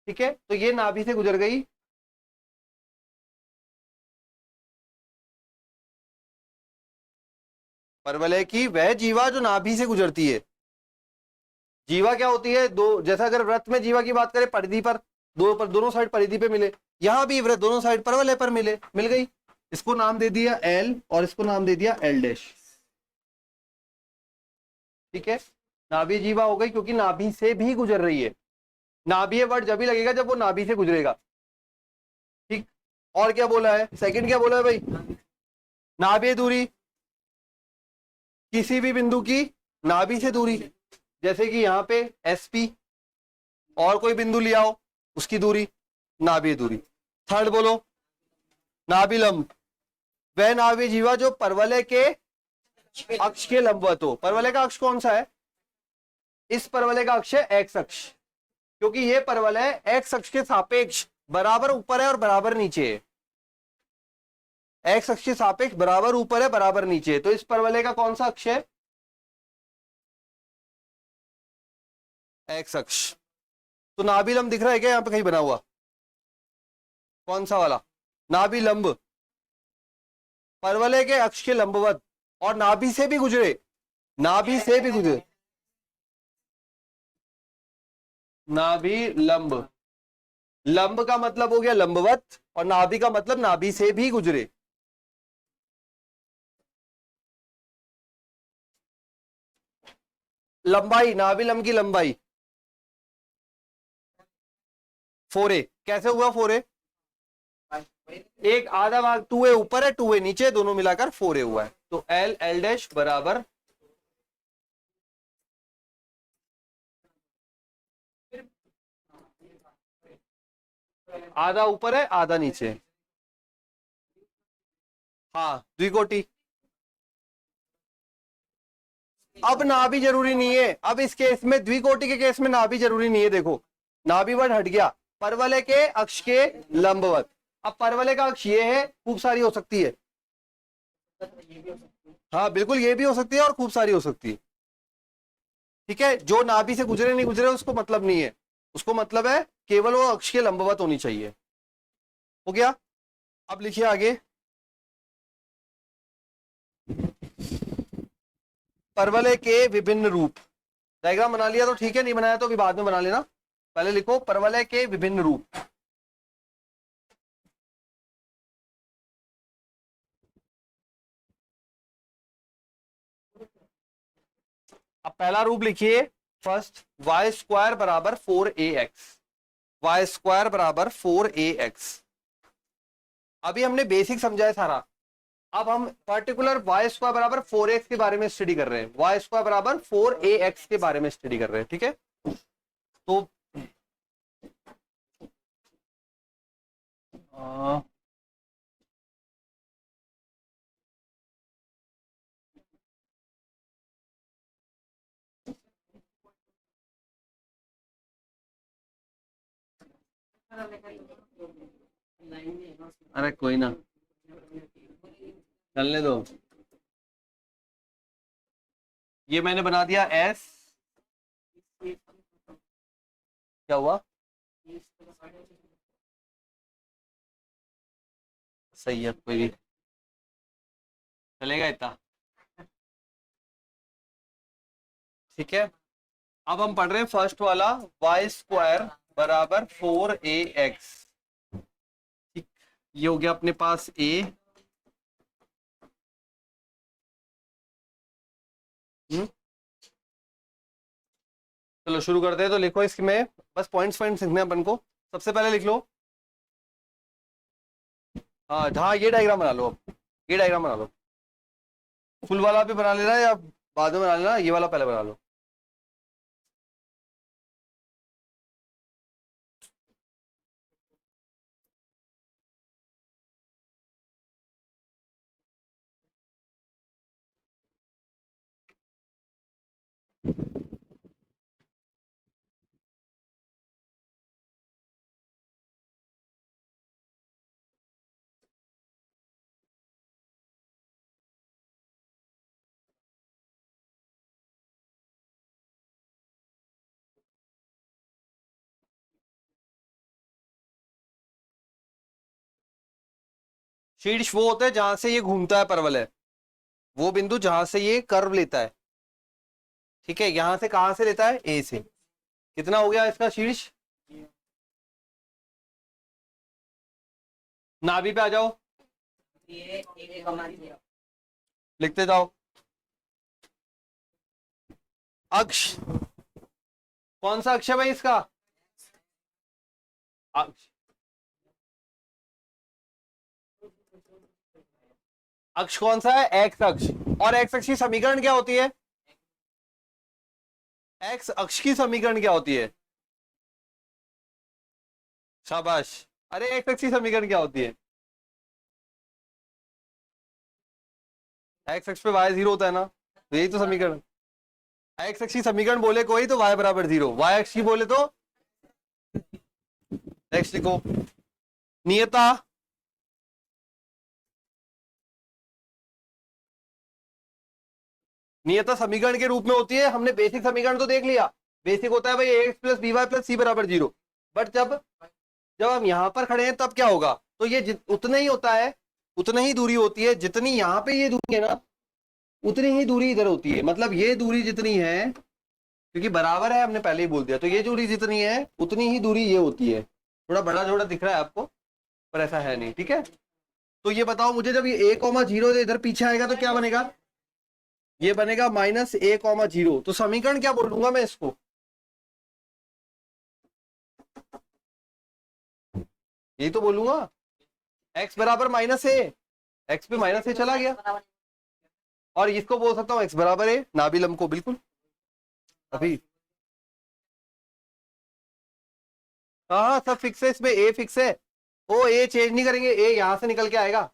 ठीक है। तो ये नाभि से गुजर गई, परवलय की वह जीवा जो नाभि से गुजरती है। जीवा क्या होती है, दो, जैसा अगर वृत्त में जीवा की बात करें, परिधि पर दो, पर दोनों साइड परिधि पे मिले, यहां भी वृत्त दोनों साइड परवलय पर मिले, मिल गई, इसको नाम दे दिया एल और इसको नाम दे दिया एल डैश, ठीक है। नाभि जीवा हो गई क्योंकि नाभि से भी गुजर रही है, नाभीय वर्ड जब भी लगेगा जब वो नाभि से गुजरेगा, ठीक। और क्या बोला है, सेकंड क्या बोला है भाई, नाभीय दूरी, किसी भी बिंदु की नाभि से दूरी, जैसे कि यहां पे एसपी, और कोई बिंदु लिया हो उसकी दूरी, नाभीय दूरी। थर्ड बोलो नाभिलंब, वह नाभीय जीवा जो परवलय के अक्ष के लंबवत हो। परवलय का अक्ष कौन सा है, इस परवलय का अक्ष है एक्स अक्ष, क्योंकि ये परवलय एक्स अक्ष के सापेक्ष बराबर ऊपर है और बराबर नीचे है, एक्स अक्ष के सापेक्ष बराबर ऊपर है बराबर नीचे है, तो इस परवलय का कौन सा अक्ष है? एक्स अक्ष। तो नाभि लंब दिख रहा है क्या यहाँ पे कहीं बना हुआ? कौन सा वाला? नाभि लंब, परवलय के अक्ष के लंबवत और नाभि से भी गुजरे, नाभि से भी गुजरे, नाभि लंब, लंब का मतलब हो गया लंबवत और नाभि का मतलब नाभि से भी गुजरे। लंबाई, नाभि लंब की लंबाई 4a। कैसे हुआ 4a? एक आधा भाग 2a ऊपर है 2a नीचे, दोनों मिलाकर 4a हुआ है। तो एल एल डैश बराबर आधा ऊपर है आधा नीचे। हाँ द्विकोटि। अब नाभि जरूरी नहीं है, अब इस केस में द्विकोटि के केस में नाभि जरूरी नहीं है। देखो नाभि वर्ड हट गया, परवलय के अक्ष के लंबवत। अब परवलय का अक्ष ये है, खूब सारी हो सकती है। हाँ बिल्कुल, ये भी हो सकती है और खूब सारी हो सकती है। ठीक है, जो नाभि से गुजरे नहीं गुजरे उसको मतलब नहीं है, उसको मतलब है केवल वो अक्ष के लंबवत होनी चाहिए। हो गया? अब लिखिए आगे, परवलय के विभिन्न रूप। डायग्राम बना लिया तो ठीक है, नहीं बनाया तो अभी बाद में बना लेना। पहले लिखो परवलय के विभिन्न रूप। अब पहला रूप लिखिए फर्स्ट, वाई स्क्वायर बराबर 4ax, वाई स्क्वायर बराबर 4ax। अभी हमने बेसिक समझा है सारा, अब हम पर्टिकुलर वाई स्क्वायर बराबर 4x के बारे में स्टडी कर रहे हैं, वाई स्क्वायर बराबर 4ax के बारे में स्टडी कर रहे हैं। ठीक है, तो अरे कोई ना, चलने दो। ये मैंने बना दिया एस, क्या हुआ? सही है, कोई भी चलेगा इतना। ठीक है, अब हम पढ़ रहे हैं फर्स्ट वाला, वाई स्क्वायर बराबर 4ax। ठीक, ये हो गया अपने पास a। चलो शुरू करते हैं। तो लिखो इसमें बस पॉइंट्स लिखने हैं अपन को। सबसे पहले लिख लो, हाँ हाँ ये डायग्राम बना लो। अब ये डायग्राम बना लो, फुल वाला भी बना लेना या बाद में बना लेना, ये वाला पहले बना लो। शीर्ष वो होता है जहां से ये घूमता है परवलय, वो बिंदु जहां से ये कर्व लेता है। ठीक है, यहां से कहां से लेता है? ए से। कितना हो गया इसका शीर्ष? नाभि पे आ जाओ, लिखते जाओ। अक्ष, कौन सा अक्ष है भाई इसका? अक्ष, अक्ष कौन सा है? एक्स अक्ष। और एक्स अक्ष की समीकरण क्या होती है? एक्स अक्ष की समीकरण क्या होती है? शाबाश। अरे एक्स अक्ष की समीकरण क्या होती है? एक्स अक्ष पे वाई 0 होता है ना, तो यही तो समीकरण। एक्स अक्ष की समीकरण बोले कोई तो वाई बराबर 0, वाई अक्ष की बोले तो। नेक्स्ट लिखो, नियता नियता समीकरण के रूप में होती है। हमने बेसिक समीकरण तो देख लिया, बेसिक होता है भाई ax plus b y plus c बराबर 0। बट जब जब हम यहां पर खड़े हैं तब क्या होगा, तो ये उतना ही होता है, उतनी ही दूरी होती है जितनी यहां पे ये दूरी है ना, उतनी ही दूरी इधर होती है। मतलब ये दूरी जितनी है, क्योंकि बराबर है हमने पहले ही बोल दिया, तो ये दूरी जितनी है उतनी ही दूरी ये होती है। थोड़ा बड़ा जोड़ा दिख रहा है आपको, पर ऐसा है नहीं, ठीक है। तो ये बताओ मुझे, जब ये a,0 इधर पीछे आएगा तो क्या बनेगा, ये बनेगा -a,0। तो समीकरण क्या बोलूंगा मैं इसको, यही तो बोलूंगा, x बराबर -a, x पे -a चला गया, और इसको बोल सकता हूँ x बराबर a, नाभिलंब को, बिल्कुल। अभी हाँ सब फिक्स है, इसमें a फिक्स है, ओ a चेंज नहीं करेंगे, a यहां से निकल के आएगा,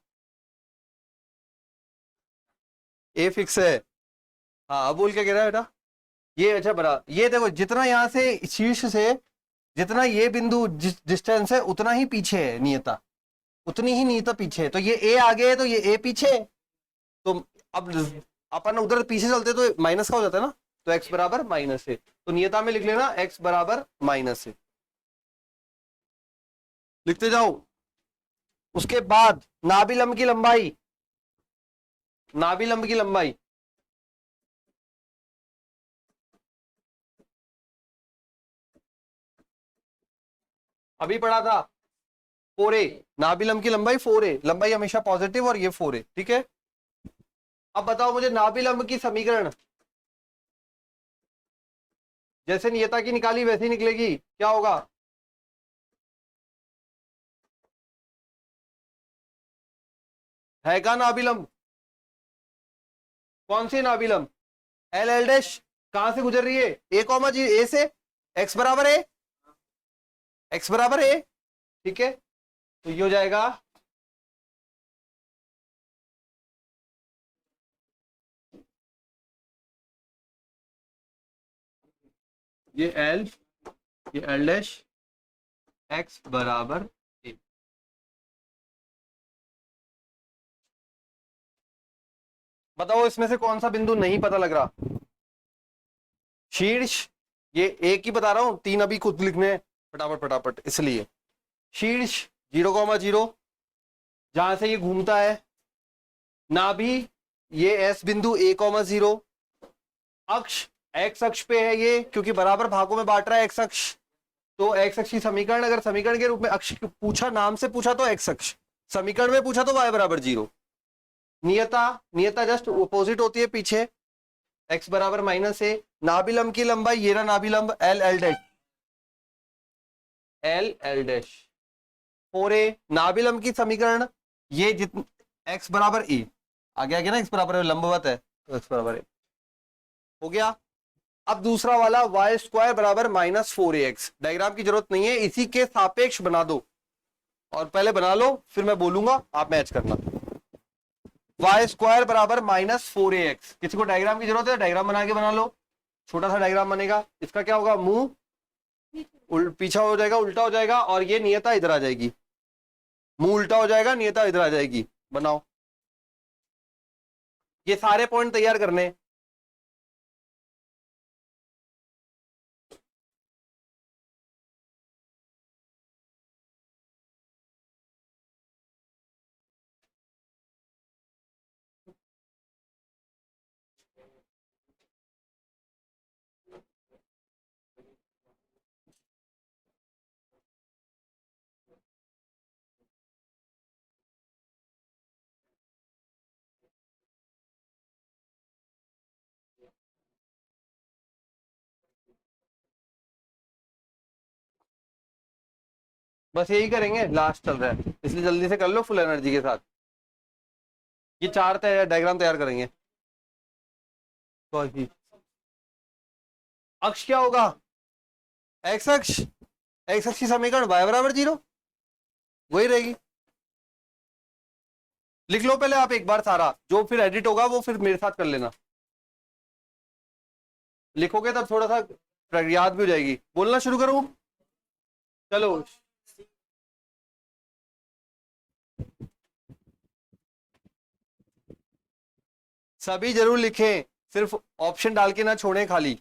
a फिक्स है। हाँ अब बोल क्या कह रहा है बेटा, ये अच्छा बड़ा, ये देखो जितना यहां से शीर्ष से जितना ये बिंदु डिस्टेंस है उतना ही पीछे है नियता, उतनी ही नियता पीछे है। तो ये a आगे है तो ये a पीछे है। तो अब अपन उधर पीछे चलते तो माइनस का हो जाता है ना, तो x बराबर -a। तो नियता में लिख लेना x बराबर -a, लिखते जाओ। उसके बाद नाभिलंब की लंबाई, नाभिलंब की लंबाई अभी पढ़ा था 4a, नाभिलंब की लंबाई 4a, लंबाई हमेशा पॉजिटिव और ये 4a, ठीक है। अब बताओ मुझे नाभिलंब की समीकरण, जैसे नियता की निकाली वैसे ही निकलेगी, क्या होगा, है का नाभिलंब, कौन सी नाभिलंब, एल एल डैश, कहां से गुजर रही है, a, से, x बराबर है, x बराबर है, ठीक है। तो ये हो जाएगा ये l, ये l डैश, x बराबर a। बताओ इसमें से कौन सा बिंदु नहीं पता लग रहा, शीर्ष, ये एक ही बता रहा हूं, 3 अभी खुद लिखने हैं फटाफट फटाफट, इसलिए शीर्ष 0,0 जहां से ये घूमता है, नाभि ये S बिंदु a,0, अक्ष x अक्ष पे है ये, क्योंकि बराबर भागों में बांट रहा है x अक्ष, तो x अक्ष की समीकरण अगर समीकरण के रूप में अक्ष पूछा, नाम से पूछा तो x अक्ष, समीकरण में पूछा तो y बराबर 0। नियता, नियता जस्ट अपोजिट होती है पीछे, x बराबर -a। नाभिलंब की लंबाई, ये रहा नाभिलंब, l l dash, l l dash 4a। नाभिलंब की समीकरण ये जितने x बराबर a, आगे आगे ना x बराबर लंबवत है तो x बराबर a हो गया। अब दूसरा वाला y² बराबर -4ax, डायग्राम की जरूरत नहीं है, इसी के सापेक्ष बना दो, और पहले बना लो फिर मैं बोलूंगा आप मैच करना। y² बराबर -4ax, किसी को डायग्राम की जरूरत है, डायग्राम बना के बना लो, छोटा सा डायग्राम बनेगा। इसका क्या होगा, मुंह पीछा हो जाएगा, उल्टा हो जाएगा, और ये नियता इधर आ जाएगी, मुंह उल्टा हो जाएगा, नियता इधर आ जाएगी। बनाओ, ये सारे पॉइंट तैयार करने, बस यही करेंगे, लास्ट चल रहा है इसलिए जल्दी से कर लो फुल एनर्जी के साथ। ये 4 डायग्राम तैयार करेंगे। तो अक्ष क्या होगा, एक्स अक्ष, एक्स अक्ष की समीकरण y बराबर 0 वही रहेगी। लिख लो पहले आप एक बार सारा, जो फिर एडिट होगा वो फिर मेरे साथ कर लेना, लिखोगे तब थोड़ा सा याद भी हो जाएगी। बोलना शुरू करूं, चलो सभी जरूर लिखें, सिर्फ ऑप्शन डाल के ना छोड़ें खाली।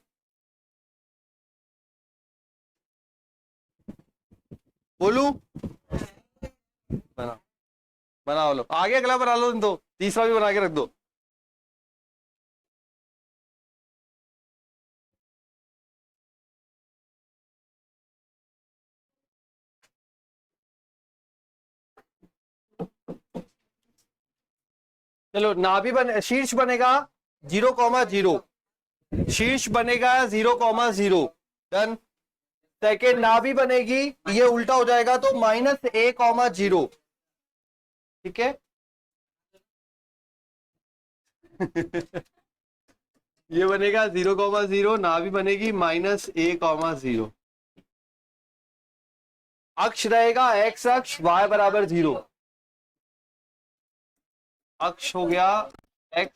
बोलू बना, बनाओ लो, आगे अगला बना लो, दो तीसरा भी बना के रख दो। चलो नाभि बने, शीर्ष बनेगा 0,0, शीर्ष बनेगा 0,0, डन। सेकेंड नाभि बनेगी, ये उल्टा हो जाएगा तो -a,0, ठीक है। ये बनेगा 0,0, नाभि बनेगी -a,0। अक्ष रहेगा x अक्ष, y बराबर 0। अक्ष हो गया x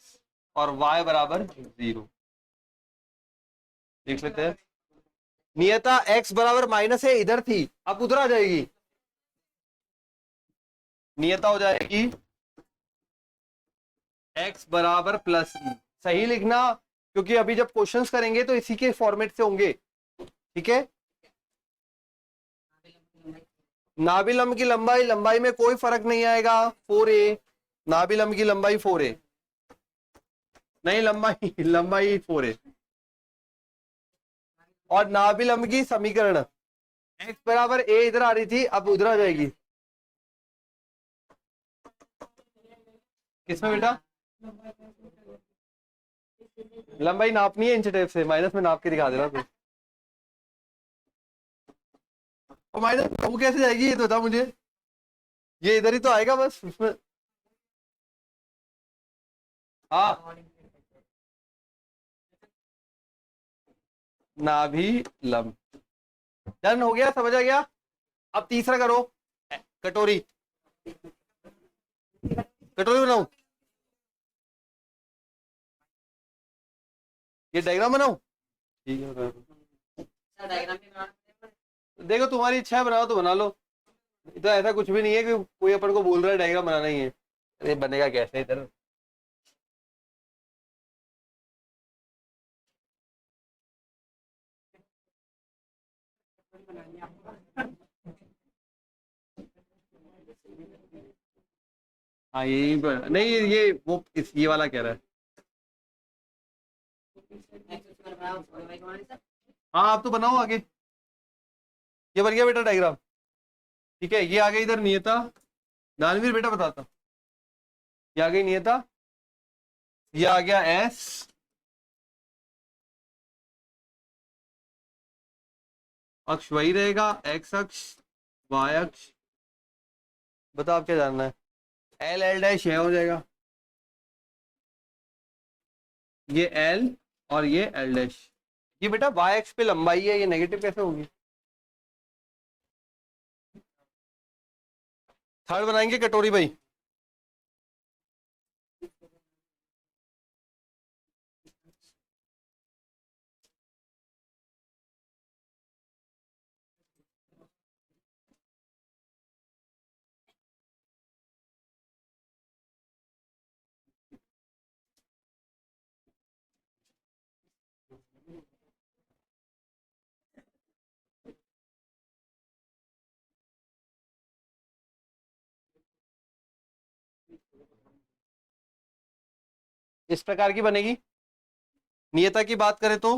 और y बराबर 0। देख लेते हैं। नियता x बराबर -a इधर थी, अब उधर आ जाएगी। नियता हो जाएगी x बराबर +e। सही लिखना, क्योंकि अभी जब क्वेश्चंस करेंगे तो इसी के फॉर्मेट से होंगे, ठीक है। नाभिलंब की लंबाई, लंबाई में कोई फर्क नहीं आएगा, 4a। नाभिलंब की लंबाई 4a, नहीं लंबाई लंबाई 4a। और नाभिलंब की समीकरण x बराबर a इधर आ रही थी, अब उधर आ जाएगी। किसमें बेटा? लंबाई नापनी है इंच टेप से, माइनस में नाप के दिखा देना तू। और माइनस वो कैसे जाएगी, ये तो बता मुझे। ये इधर ही तो आएगा बस उसमें। हाँ, नाभि लंब, डन हो गया, समझ आ गया। अब तीसरा करो, कटोरी। कटोरी बनाऊं, ये डायग्राम बनाऊं, ठीक है। देखो तुम्हारी इच्छा है, बनाओ तो बना लो। तो ऐसा कुछ भी नहीं है कि कोई अपन को बोल रहा है डायग्राम बनाना ही है। अरे बनेगा कैसे इधर। हाँ यही नहीं, ये वो ये वाला कह रहा है। हाँ आप तो बनाओ आगे। ये बन गया बेटा डायग्राम, ठीक है। ये आ गई इधर नियता, दानवीर बेटा बताता। ये आ गई नियता, ये आ गया एस, अक्ष वही रहेगा, एक्स अक्ष, वाई अक्ष। बताओ आप क्या जानना है। एल एल डैश यह हो जाएगा, ये एल और ये एल डैश। ये बेटा वाई अक्ष पे लंबाई है, ये नेगेटिव कैसे होगी। थर्ड बनाएंगे कटोरी भाई। इस प्रकार की बनेगी। नियता की बात करें तो,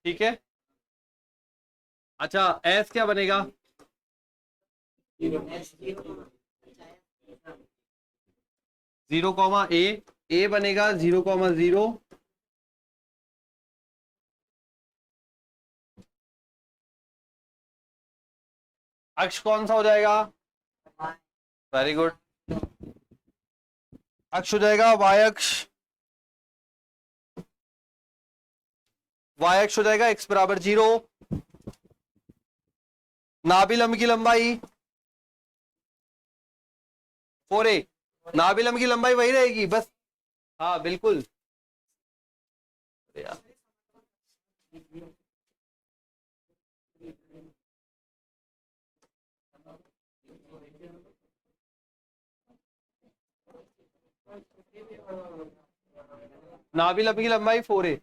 ठीक है। अच्छा एस क्या बनेगा, 0,a, ए बनेगा 0,0। अक्ष कौन सा हो जाएगा, वेरी गुड। अक्ष हो जाएगा वाई अक्ष, वाई अक्ष हो जाएगा x बराबर 0। नाभिलंब की लंबाई 4a, नाभिलंब की लंबाई वही रहेगी बस। हाँ बिल्कुल। नाभि लंबी की लंबाई 4a।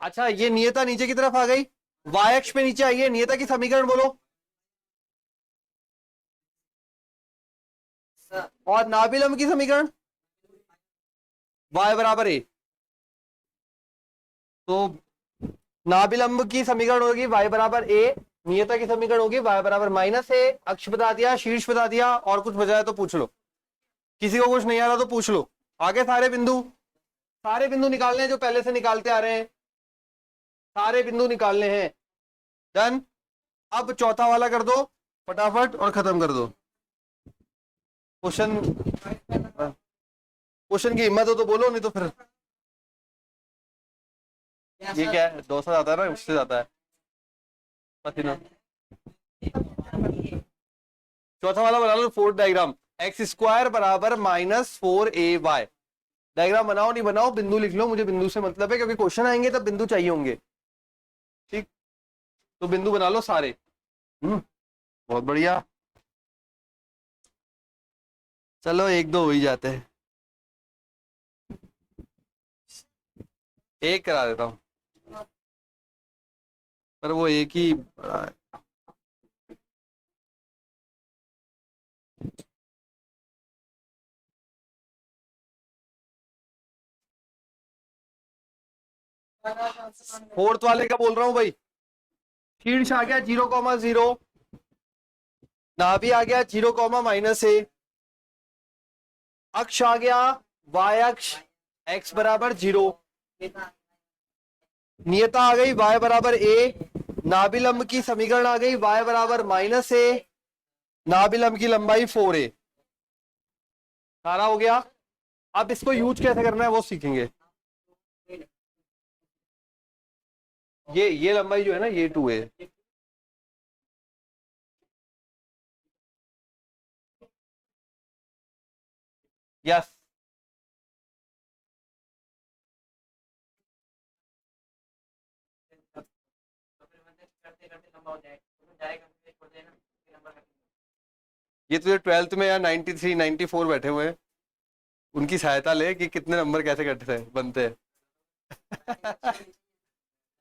अच्छा, ये नियता नीचे की तरफ आ गई, वाई अक्ष पे नीचे आई है। नियता की समीकरण बोलो। और नाभि लंब की समीकरण y बराबर a। तो नाभिलंब की समीकरण होगी y बराबर a, नियता की समीकरण होगी y बराबर -a। अक्ष बता दिया, शीर्ष बता दिया, और कुछ बचा है तो पूछ लो। किसी को कुछ नहीं आ रहा तो पूछ लो। आगे सारे बिंदु निकालने हैं जो पहले से निकालते आ रहे हैं, सारे बिंदु निकालने हैं। डन। अब चौथा वाला कर दो फटाफट और खत्म कर दो। क्वेश्चन क्वेश्चन की हिम्मत हो तो बोलो, नहीं तो फिर ये क्या है, डोसा जाता है ना, उससे जाता है पसीना। चौथा वाला बना लो, फोर्थ डायग्राम। एक्स स्क्वायर बराबर -4ay। डायग्राम बनाओ नहीं बनाओ, बिंदु लिख लो, मुझे बिंदु से मतलब है, क्योंकि क्वेश्चन आएंगे तब बिंदु चाहिए होंगे। ठीक, तो बिंदु बना लो सारे। बहुत बढ़िया। चलो एक दो हो ही जाते हैं, एक करा देता हूं, पर वो एक ही बड़ा है। फोर्थ वाले का बोल रहा हूं भाई। शीर्ष आ गया 0,0, नाभि आ गया 0,-a, अक्ष आ गया y अक्ष x बराबर 0, नियता आ गई y बराबर a, नाभिलंब की समीकरण आ गई y बराबर -a, नाभिलंब की लंबाई 4a। सारा हो गया। अब इसको यूज कैसे करना है वो सीखेंगे। ये लंबाई जो है ना, ये 2a। यस, ये तुझे 12th में या 93 94 बैठे हुए हैं, उनकी सहायता ले कि कितने नंबर कैसे कटते हैं बनते हैं।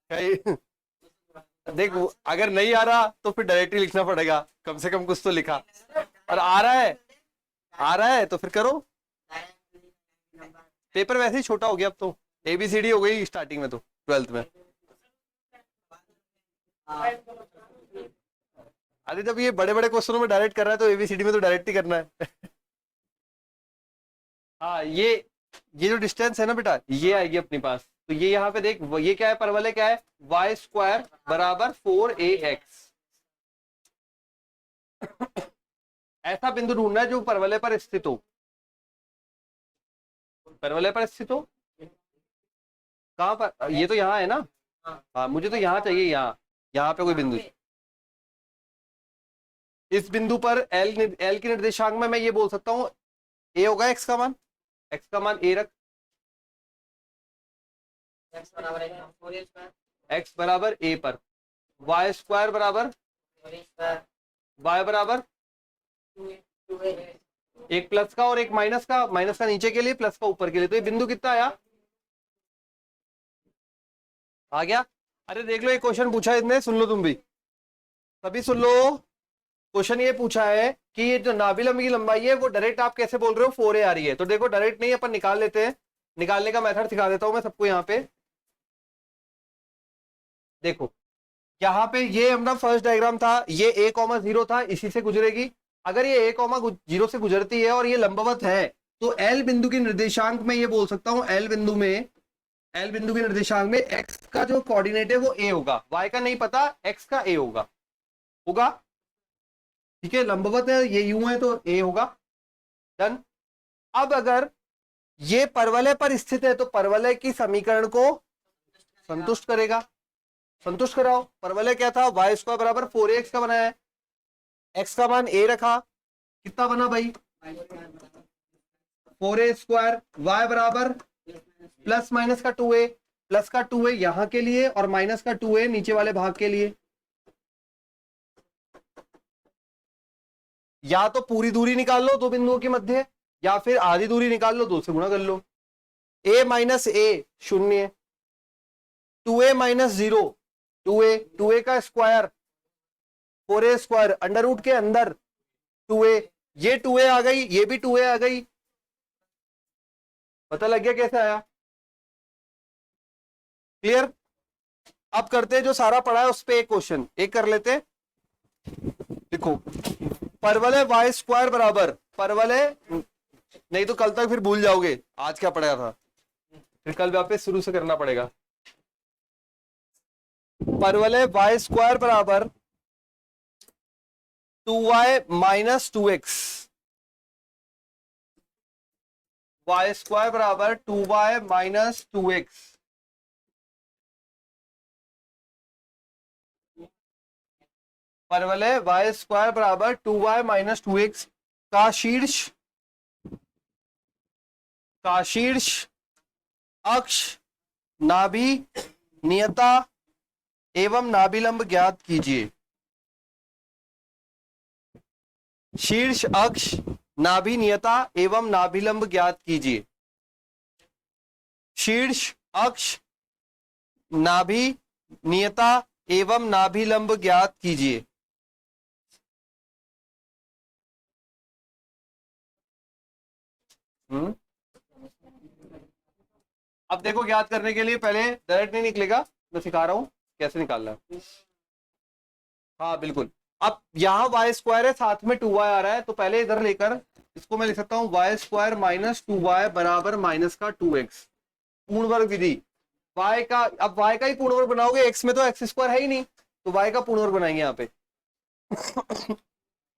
कहीं देख, अगर नहीं आ रहा तो फिर डायरेक्टली लिखना पड़ेगा, कम से कम कुछ तो लिखा। और आ रहा है तो फिर करो। पेपर वैसे ही छोटा हो गया अब तो, ABCD हो गई स्टार्टिंग में तो 12th में। अरे जब ये बड़े बड़े क्वेश्चनों में डायरेक्ट कर रहा है तो ABCD में तो डायरेक्ट ही करना है। हाँ, ये जो डिस्टेंस है ना बेटा, ये आएगी अपने पास। तो ये यहाँ पे देख, ये क्या है, परवलय क्या है, y² बराबर 4ax। ऐसा बिंदु ढूंढना है जो परवलय पर स्थित हो। परवलय पर स्थित हो कहाँ पर, ये तो यहाँ है ना। हाँ, मुझे तो यहाँ चाहिए, यहाँ पे कोई बिंदु। इस बिंदु पर एल के निर्देशांक में मैं ये बोल सकता हूँ, ए होगा एक्स का मान, एक्स का मान ए रख, एक्स बराबर ए पर, y² बराबर y बराबर एक प्लस का और एक माइनस का, माइनस का नीचे के लिए, प्लस का ऊपर के लिए। तो ये बिंदु कितना आया, आ गया। अरे देख लो, एक क्वेश्चन पूछा है इसने, सुन लो तुम भी, सभी सुन लो। क्वेश्चन ये पूछा है कि ये जो नाभिलंब की लंबाई है वो डायरेक्ट आप कैसे बोल रहे हो 4a आ रही है। तो देखो, डायरेक्ट नहीं, अपन निकाल लेते हैं। निकालने का मेथड सिखा देता हूं मैं सबको। यहाँ पे देखो, यहाँ पे ये अपना फर्स्ट डायग्राम था, ये a,0 था, इसी से गुजरेगी। अगर ये a,0 से गुजरती है और ये लंबवत है, तो एल बिंदु के निर्देशांक में ये बोल सकता हूं, एल बिंदु के निर्देशांक में एक्स का जो कोऑर्डिनेट है वो a होगा, y का नहीं पता, एक्स का a होगा। होगा, ठीक है, लंबवत है, ये यूं है तो a होगा। डन। अब अगर ये परवलय पर स्थित है तो परवलय की समीकरण को संतुष्ट करेगा। संतुष्ट कराओ। परवलय क्या था, y² बराबर 4ax का बनाया है, x का मान a रखा, कितना बना भाई 4a², y बराबर प्लस माइनस का 2a, प्लस का 2a यहां के लिए और माइनस का 2a नीचे वाले भाग के लिए। या तो पूरी दूरी निकाल लो दो बिंदुओं के मध्य, या फिर आधी दूरी निकाल लो, 2 से गुणा कर लो। a minus A 0, 2a minus 0 2a, 2a का square 4a square, under root के अंदर 2a, ये 2a आ गई, ये भी 2a आ गई। पता लग गया कैसे आया? क्लियर? अब करते हैं जो सारा पढ़ा है उस पे एक क्वेश्चन एक कर लेते हैं। देखो, परवलय वाई स्क्वायर बराबर, परवलय नहीं तो कल तक फिर भूल जाओगे आज क्या पढ़ाया था, फिर कल वापस शुरू से करना पड़ेगा। परवलय वाई स्क्वायर बराबर 2y minus 2x, Y square बराबर 2y माइनस 2x। परवलय वाई स्क्वायर बराबर 2y माइनस 2x का शीर्ष अक्ष नाभि नियता एवं नाभिलंब ज्ञात कीजिए। शीर्ष अक्ष नाभि नियता एवं नाभिलंब ज्ञात कीजिए। शीर्ष अक्ष नाभि नियता एवं नाभिलंब ज्ञात कीजिए। अब देखो, ज्ञात करने के लिए पहले डायरेक्ट नहीं निकलेगा, मैं सिखा रहा हूं कैसे निकालना है। हाँ बिल्कुल। अब यहाँ वाई स्क्वायर है, साथ में 2y आ रहा है, तो पहले इधर लेकर इसको मैं लिख सकता हूँ वाई स्क्वायर माइनस 2y बराबर माइनस का 2x, पूर्ण वर्ग विधि। y का, अब y का ही पूर्ण वर्ग बनाओगे, x में तो x स्क्वायर है ही नहीं, तो y का पूर्ण वर्ग बनाएंगे यहाँ पे।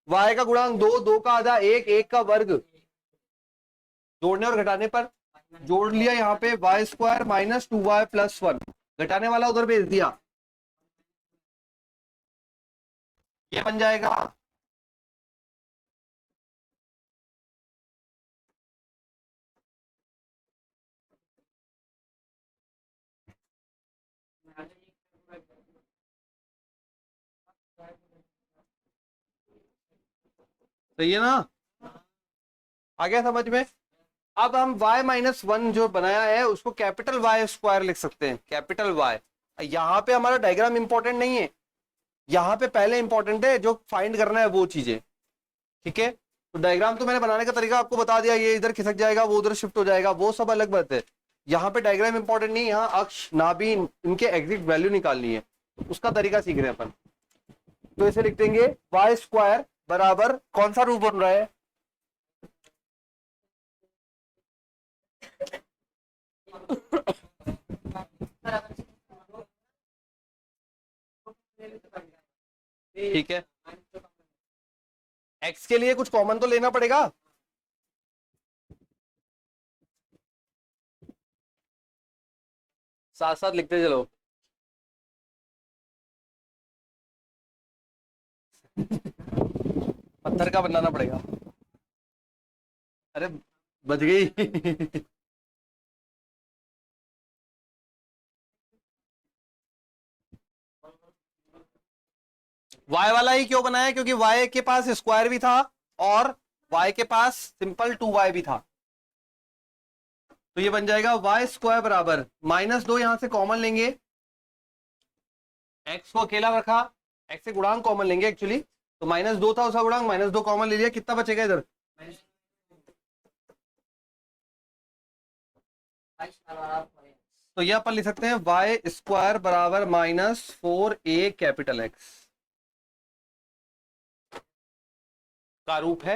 y का गुणांक 2, 2 का आधा 1, 1 का वर्ग, जोड़ने और घटाने पर जोड़ लिया यहाँ पे Y square minus 2y plus 1, घटाने वाला उधर भेज दिया, ये बन जाएगा सही है ना? आ गया समझ में? अब हम y माइनस 1 जो बनाया है उसको कैपिटल Y स्क्वायर लिख सकते हैं, कैपिटल Y। यहाँ पे हमारा डायग्राम इंपॉर्टेंट नहीं है, यहाँ पे पहले इंपॉर्टेंट है जो फाइंड करना है वो चीजें, ठीक है? तो डायग्राम तो मैंने बनाने का तरीका आपको बता दिया, ये इधर खिसक जाएगा वो उधर शिफ्ट हो जाएगा, वो सब अलग बात है। यहाँ पे डायग्राम इंपॉर्टेंट नहीं, यहाँ अक्ष नाभि इनके एग्जैक्ट वैल्यू निकालनी है, उसका तरीका सीख रहे हैं अपन। तो इसे लिख देंगे वाई स्क्वायर बराबर कौन सा रूप बन रहा है, ठीक है? x के लिए कुछ कॉमन तो लेना पड़ेगा, साथ साथ लिखते चलो। पत्थर का बनाना पड़ेगा, अरे बच गई। y वाला ही क्यों बनाया, क्योंकि y के पास स्क्वायर भी था और y के पास सिंपल 2y भी था, तो ये बन जाएगा वाई स्क्वायर बराबर माइनस 2, यहां से कॉमन लेंगे, x को अकेला रखा, x से गुणांक कॉमन लेंगे एक्चुअली, तो माइनस 2 था उसका गुणांक, माइनस 2 कॉमन ले लिया, कितना बचेगा इधर, तो ये अपन लिख सकते हैं वाई स्क्वायर बराबर माइनस 4a कैपिटल एक्स का रूप है।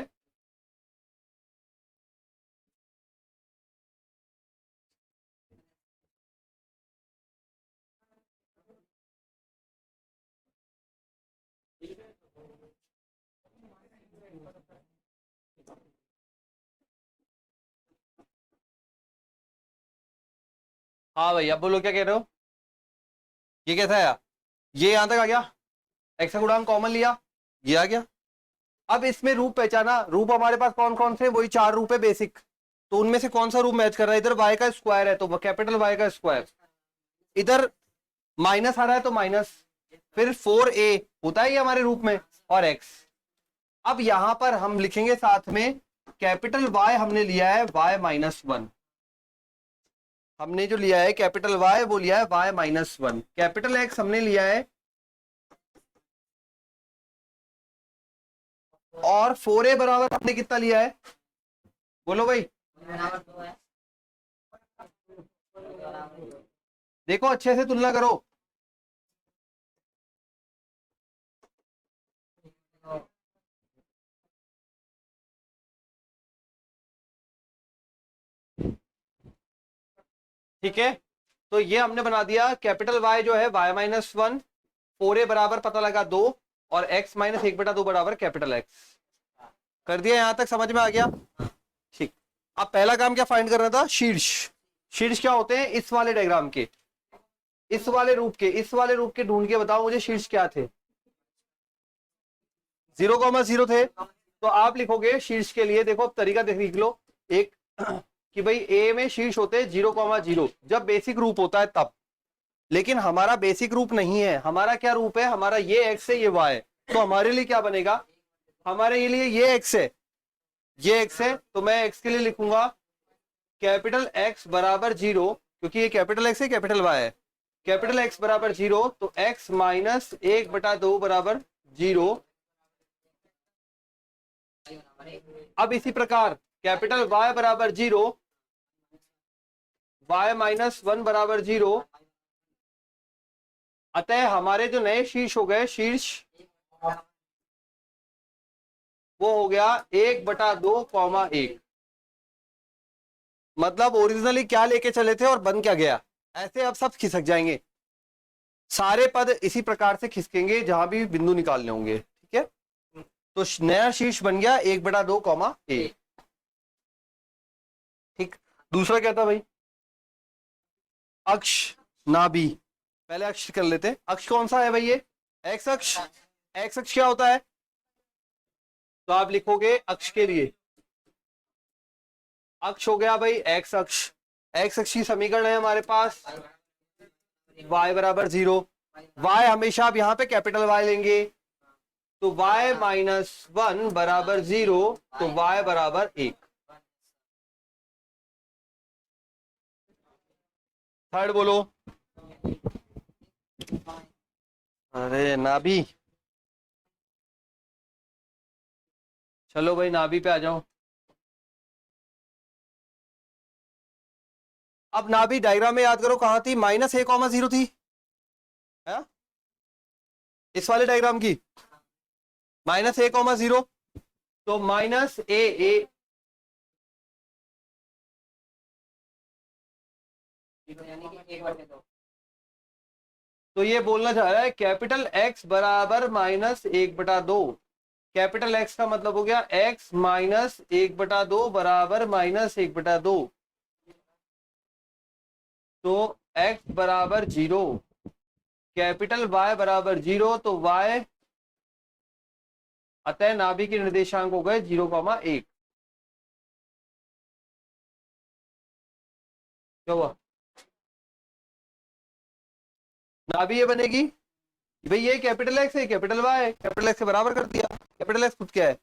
हाँ भाई, अब बोलो क्या कह रहे हो, ये कैसा है, ये यहां तक आ गया, एक्स का गुणांक कॉमन लिया, ये आ गया। अब इसमें रूप पहचाना, रूप हमारे पास कौन कौन से, वही 4 रूप है बेसिक, तो उनमें से कौन सा रूप मैच कर रहा है, इधर y का स्क्वायर है तो कैपिटल Y का स्क्वायर, इधर माइनस आ रहा है तो माइनस, फिर 4a होता है ये हमारे रूप में, और x, अब यहां पर हम लिखेंगे साथ में कैपिटल वाई हमने लिया है y-1, हमने जो लिया है कैपिटल वाई वो लिया है y-1, कैपिटल एक्स हमने लिया है और 4a बराबर हमने कितना लिया है, बोलो भाई। देखो अच्छे से तुलना करो। ठीक है, तो ये हमने बना दिया कैपिटल वाई जो है y-1, 4a बराबर पता लगा 2 और x-1/2 बराबर कैपिटल एक्स। कर दिया, यहां तक समझ में आ गया। ठीक, अब पहला काम क्या फाइंड करना था, शीर्ष। शीर्ष क्या होते हैं, इस वाले डायग्राम के, इस वाले रूप के, इस वाले रूप के ढूंढ के बताओ मुझे शीर्ष क्या थे। 0,0 थे। तो आप लिखोगे शीर्ष के लिए, देखो अब तरीका देख लो एक कि भाई ए में शीर्ष होते हैं 0,0 जब बेसिक रूप होता है तब, लेकिन हमारा बेसिक रूप नहीं है, हमारा क्या रूप है, हमारा ये एक्स है ये वाई है, तो हमारे लिए क्या बनेगा, हमारे लिए ये एक्स है, ये एक्स है, तो मैं एक्स के लिए लिखूंगा कैपिटल एक्स बराबर 0, क्योंकि ये कैपिटल एक्स है कैपिटल वाई है, कैपिटल एक्स बराबर 0, तो x-1/2 बराबर 0। अब इसी प्रकार कैपिटल y बराबर 0, y-1 बराबर 0, अतः हमारे जो नए शीर्ष हो गए, शीर्ष वो हो गया 1/2, 1। मतलब ओरिजिनली क्या लेके चले थे और बन क्या गया, ऐसे अब सब खिसक जाएंगे, सारे पद इसी प्रकार से खिसकेंगे जहां भी बिंदु निकालने होंगे। ठीक है, तो नया शीर्ष बन गया 1/2, 1। ठीक, दूसरा क्या था भाई, अक्ष नाभि। पहले अक्ष कर लेते, अक्ष कौन सा है भाई, ये एक्स अक्ष। एक्स अक्ष क्या होता है, तो आप लिखोगे अक्ष के लिए, अक्ष हो गया भाई एक्स अक्ष। एक्स अक्ष की समीकरण है हमारे पास y बराबर 0, y हमेशा आप यहां पे कैपिटल Y लेंगे, तो y-1 बराबर 0, तो y बराबर 1। थर्ड बोलो, अरे नाभि, चलो भाई नाभि पे आ जाओ। अब नाभि डायग्राम में याद करो कहां थी, -a,0 थी है? इस वाले डायग्राम की -a,0, तो -a, तो ये बोलना चाह रहा है कैपिटल एक्स बराबर -1/2, कैपिटल एक्स का मतलब हो गया x-1/2 बराबर -1/2, तो x बराबर 0, कैपिटल y बराबर 0, तो y, अतः नाभि के निर्देशांक हो गए 0,1। क्या हुआ, नाभि ये बनेगी भाई, ये कैपिटल एक्स है कैपिटल वाई है, कैपिटल एक्स के बराबर कर दिया। कैपिटल एक्स खुद क्या है,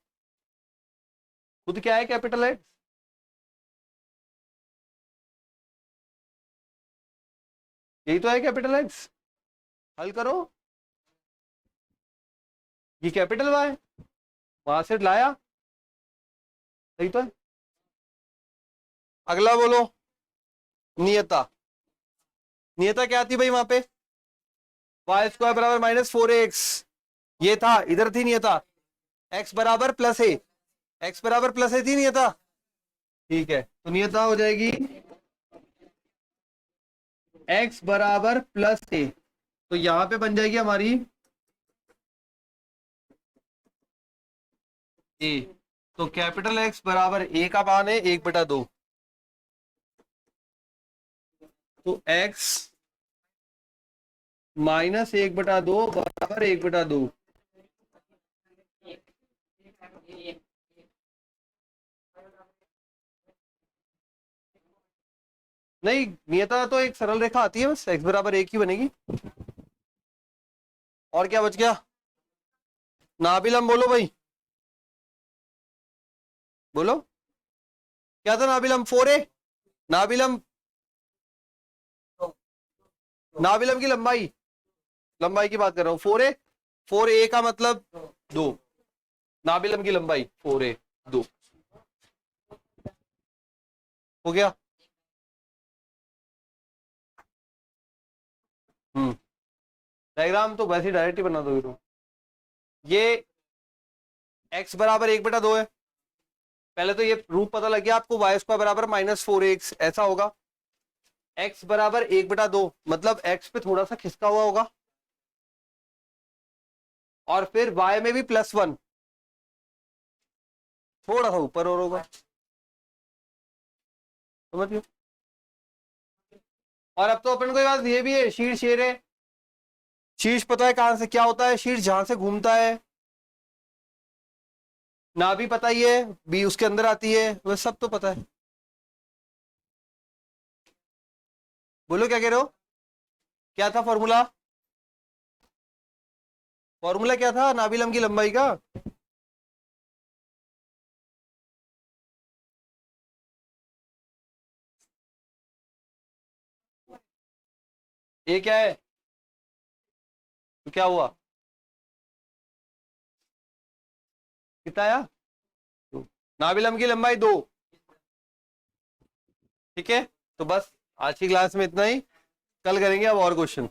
खुद क्या है कैपिटल एक्स, यही तो है कैपिटल एक्स, हल करो, ये कैपिटल वाई वहां से लाया, सही तो है। अगला बोलो, नियता। नियता क्या थी भाई वहां पे, y² बराबर -4x, ये था, इधर थी नियता x बराबर +a, x बराबर +a थी नियता। ठीक है, तो नियता हो जाएगी x बराबर +a, तो यहां पे बन जाएगी हमारी a, तो कैपिटल X बराबर a का मान है 1/2, तो x -1/2 बराबर 1/2। नहीं, नियता तो एक सरल रेखा आती है, बस x बराबर 1 ही बनेगी। और क्या बच गया, नाभिलंब बोलो भाई, बोलो क्या था नाभिलम 4a, नाभिलम नाभिलम की लंबाई, लंबाई की बात कर रहा हूं 4a, 4a का मतलब 2, नाभिलम की लंबाई 4a 2 हो गया। डायग्राम तो वैसे ही डायरेक्ट ही बना दोगे तुम। ये x बराबर 1/2 है, पहले तो ये रूप पता लग गया आपको, y² बराबर -4ax ऐसा होगा। x बराबर 1/2 मतलब x पे थोड़ा सा खिसका हुआ होगा, और फिर y में भी +1 थोड़ा सा ऊपर और होगा, समझिए। और अब तो अपन को बात ये भी है, शीर्ष शेर है, शीर्ष पता है कहां से क्या होता है, शीर्ष जहां से घूमता है, नाभि पता ही है, बी उसके अंदर आती है, वह सब तो पता है। बोलो क्या कह रहे हो, क्या था फॉर्मूला, फॉर्मूला क्या था नाभिलम की लंबाई का, ये क्या है, तो क्या हुआ, कितना आया, नाभिलम की लंबाई 2। ठीक है, तो बस आज की क्लास में इतना ही, कल करेंगे अब और क्वेश्चन।